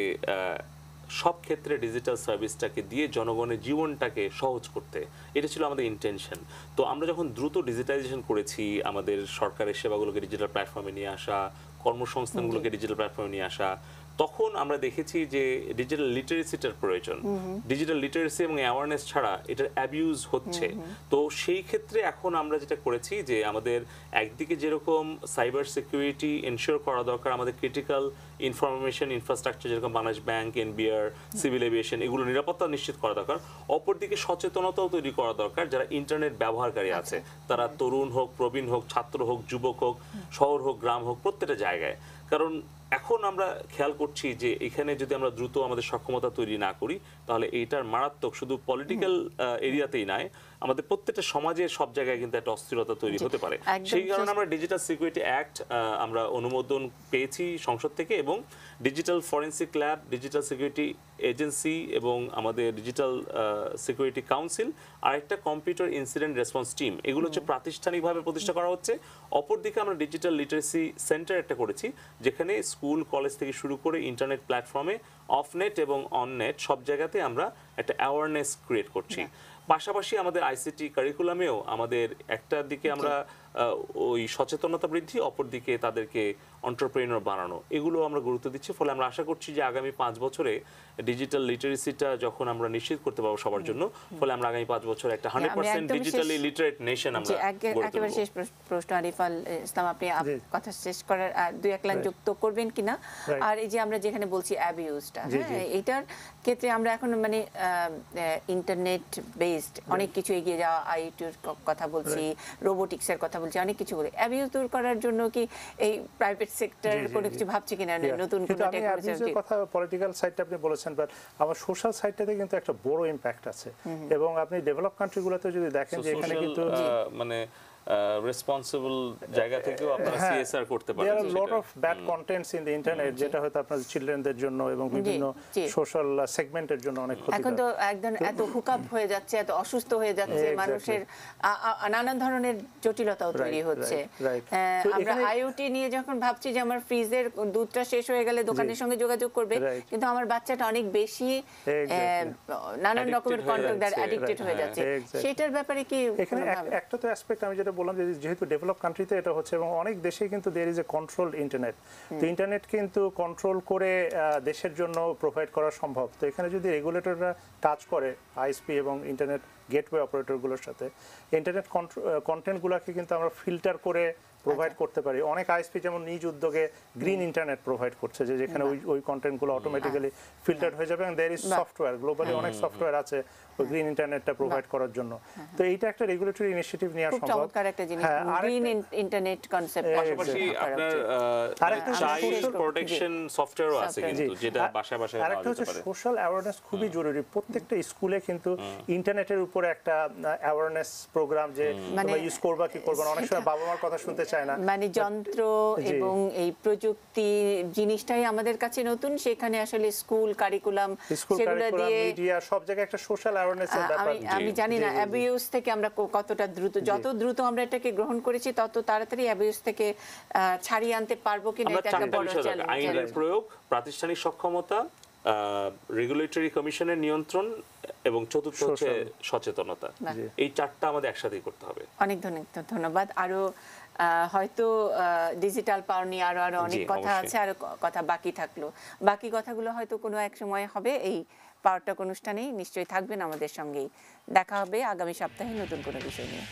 সব ক্ষেত্রে ডিজিটাল সার্ভিসটাকে দিয়ে জনগণের জীবনটাকে সহজ করতে, এটা ছিল আমাদের ইন্টেনশন। তো আমরা যখন দ্রুত ডিজিটাইজেশন করেছি, আমাদের সরকারের সেবাগুলোকে ডিজিটাল প্ল্যাটফর্মে নিয়ে আসা, কর্মসংস্থানগুলোকে ডিজিটাল প্ল্যাটফর্মে নিয়ে আসা, তখন আমরা দেখেছি যে ডিজিটাল লিটারেসিটার প্রয়োজন। ডিজিটাল লিটারেসি এবং অ্যাওয়ারনেস ছাড়া এটার অ্যাবিউজ হচ্ছে। তো সেই ক্ষেত্রে এখন আমরা যেটা করেছি যে আমাদের একদিকে যেরকম সাইবার সিকিউরিটি এনশিওর করা দরকার, আমাদের ক্রিটিক্যাল ইনফরমেশন ইনফ্রাস্ট্রাকচার যেরকম Bangladesh bank, NBR, civil aviation, এগুলো নিরাপত্তা নিশ্চিত করা দরকার। অপরদিকে সচেতনতাও তৈরি করা দরকার যারা ইন্টারনেট ব্যবহারকারী আছে, তারা তরুণ হোক, প্রবীণ হোক, ছাত্র হোক, যুবক হোক, শহর হোক, গ্রাম হোক, প্রত্যেকটা জায়গায়। কারণ এখন আমরা খেয়াল করছি যে এখানে যদি আমরা দ্রুত আমাদের সক্ষমতা তৈরি না করি তাহলে এইটার মারাত্মক শুধু পলিটিক্যাল এরিয়াতেই নয়, আমাদের প্রত্যেকটা সমাজের সব জায়গায় কিন্তু একটা অস্থিরতা তৈরি হতে পারে। সেই কারণে আমরা ডিজিটাল সিকিউরিটি অ্যাক্ট আমরা অনুমোদন পেয়েছি সংসদ থেকে, এবং digital forensic lab, digital security agency এবং আমাদের ডিজিটাল সিকিউরিটি কাউন্সিল আর একটা কম্পিউটার ইনসিডেন্ট রেসপন্স টিম, এগুলো হচ্ছে প্রাতিষ্ঠানিকভাবে প্রতিষ্ঠা করা হচ্ছে। অপরদিকে আমরা ডিজিটাল লিটারেসি সেন্টার একটা করেছি যেখানে স্কুল কলেজ থেকে শুরু করে ইন্টারনেট প্ল্যাটফর্মে অফনেট এবং অননেট সব জায়গাতে আমরা একটা অ্যাওয়ারনেস ক্রিয়েট করছি। পাশাপাশি আমাদের আইসিটি কারিকুলামেও আমাদের একটা দিকে আমরা ওই সচেতনতা বৃদ্ধি, অপর দিকে তাদেরকে এন্টারপ্রেনিউর বানানো, এগুলো আমরা গুরুত্ব দিচ্ছি। ফলে আমরা আশা করছি যে আগামী 5 বছরে ডিজিটাল লিটারেসিটা যখন আমরা নিশ্চিত করতে পারবো সবার জন্য, ফলে আমরা আগামী 5 বছরে একটা 100% ডিজিটালি লিটারেট নেশন আমরা একেবারে শেষ প্রশ্ন আরিফ আল ইসলাম, আপনি কথা শেষ করার দুই এক লাইন যুক্ত করবেন কিনা? আর এই যে আমরা যেখানে বলছি অ্যাবিউজটা, হ্যাঁ, এটার ক্ষেত্রে আমরা এখন মানে ইন্টারনেট বেসড অনেক কিছু এগিয়ে যাওয়া, আইটির কথা বলছি, রোবোটিক্সের কথা বলছি, অনেক কিছু বলে অ্যাবিউজ দূর করার জন্য কি এই প্রাইভেট সেক্টর কোনো কিছু ভাবছে কিনা নতুন কোনো টেকনোলজি? কথা পলিটিক্যাল সাইডটা আপনি বলেছেন, বাট আমার সোশ্যাল সাইডটাতে কিন্তু একটা বড় ইমপ্যাক্ট আছে। এবং আপনি ডেভেলপ কান্ট্রিগুলোতে যদি দেখেন যে এখানে কিন্তু মানে রেসপন্সিবল জায়গা থেকেও আপনারা সিএসআর করতে পারেন। there are a lot of bad contents in the internet যেটা হয়তো আপনার চিলড্রেনদের জন্য এবং বিভিন্ন সোশ্যাল সেগমেন্টের জন্য অনেক ক্ষতিকর। এখন তো একদম এত হুকআপ হয়ে যাচ্ছে, এত অসুস্থ হয়ে যাচ্ছে, মানুষের নানান ধরনের জটিলতাও তৈরি হচ্ছে। আমরা আইওটি নিয়ে যখন ভাবছি যে আমার ফ্রিজের দুধটা শেষ হয়ে গেলে দোকানের সঙ্গে যোগাযোগ করবে, কিন্তু আমার বাচ্চাটা অনেক বেশি নানান রকমের কন্টেন্ট দ্বারা অ্যাডিক্টেড হয়ে যাচ্ছে, সেটার ব্যাপারে কি এখানে একটা তো অ্যাসপেক্ট আমি যেটা বললাম যে যেহেতু ডেভেলপ কান্ট্রিতে এটা হচ্ছে এবং অনেক দেশে কিন্তু there is a controlled internet, তো ইন্টারনেট কিন্তু কন্ট্রোল করে দেশের জন্য প্রোভাইড করা সম্ভব। তো এখানে যদি রেগুলেটররা কাজ করে আইএসপি এবং ইন্টারনেট গেটওয়ে অপারেটরগুলোর সাথে, ইন্টারনেট কন্টেন্টগুলোকে কিন্তু আমরা ফিল্টার করে প্রোভাইড করতে পারি। অনেক আইএসপি যেমন নিজ উদ্যোগে গ্রিন ইন্টারনেট প্রোভাইড করছে, যে যেখানে ওই কন্টেন্টগুলো অটোমেটিক্যালি ফিল্টার্ড হয়ে যাবে, এবং দেয়ার ইজ সফটওয়্যার, গ্লোবালি অনেক সফটওয়্যার আছে ওই গ্রিন ইন্টারনেটটা প্রোভাইড করার জন্য। তো এইটা একটা রেগুলেটরি ইনিশিয়েটিভ নেওয়া সম্ভব। চমৎকার একটা জিনিস, গ্রিন ইন্টারনেট কনসেপ্ট। পাশাপাশি আপনার চাইল্ড প্রোটেকশন সফটওয়্যারও আছে কিন্তু, যেটা বাসায় বাসায় পাওয়া যেতে পারে। সোশ্যাল অ্যাওয়ারনেস খুবই জরুরি। প্রত্যেকটা স্কুলে কিন্তু ইন্টারনেটের উপরে একটা অ্যাওয়ারনেস প্রোগ্রাম, যে তোমরা ইউজ করবা কি করবা না, অনেক সময় বাবা মার কথা শুনতে চায় না। মানে যন্ত্র এবং এই প্রযুক্তি জিনিসটাই আমাদের কাছে নতুন, সেখানে আসলে স্কুল কারিকুলাম সেগুলো দিয়ে মিডিয়া সব জায়গায় একটা সোশ্যাল অ্যাওয়ারনেসের ব্যাপার। আমি জানি না অ্যাবিউজ থেকে আমরা কতটা দ্রুত, যত দ্রুত আমরা এটাকে গ্রহণ করেছি তত তাড়াতাড়ি অ্যাবিউজ থেকে ছাড়িয়ে আনতে পারবো কিনা, এটা একটা বড় চ্যালেঞ্জ। আইনের প্রয়োগ, প্রাতিষ্ঠানিক সক্ষমতা, রেগুলেটরি কমিশনের নিয়ন্ত্রণ এবং চতুর্থ হচ্ছে সচেতনতা। এই চারটা আমাদের একসাথেই করতে হবে। অনেক ধন্যবাদ। আরো হয়তো ডিজিটাল পাওয়ার নিয়ে আরো অনেক কথা আছে, আরো কথা বাকি থাকলো। বাকি কথাগুলো হয়তো কোনো এক সময় হবে। এই পাওয়ার টক অনুষ্ঠানেই নিশ্চয়ই থাকবেন আমাদের সঙ্গেই। দেখা হবে আগামী সপ্তাহে নতুন কোনো বিষয় নিয়ে।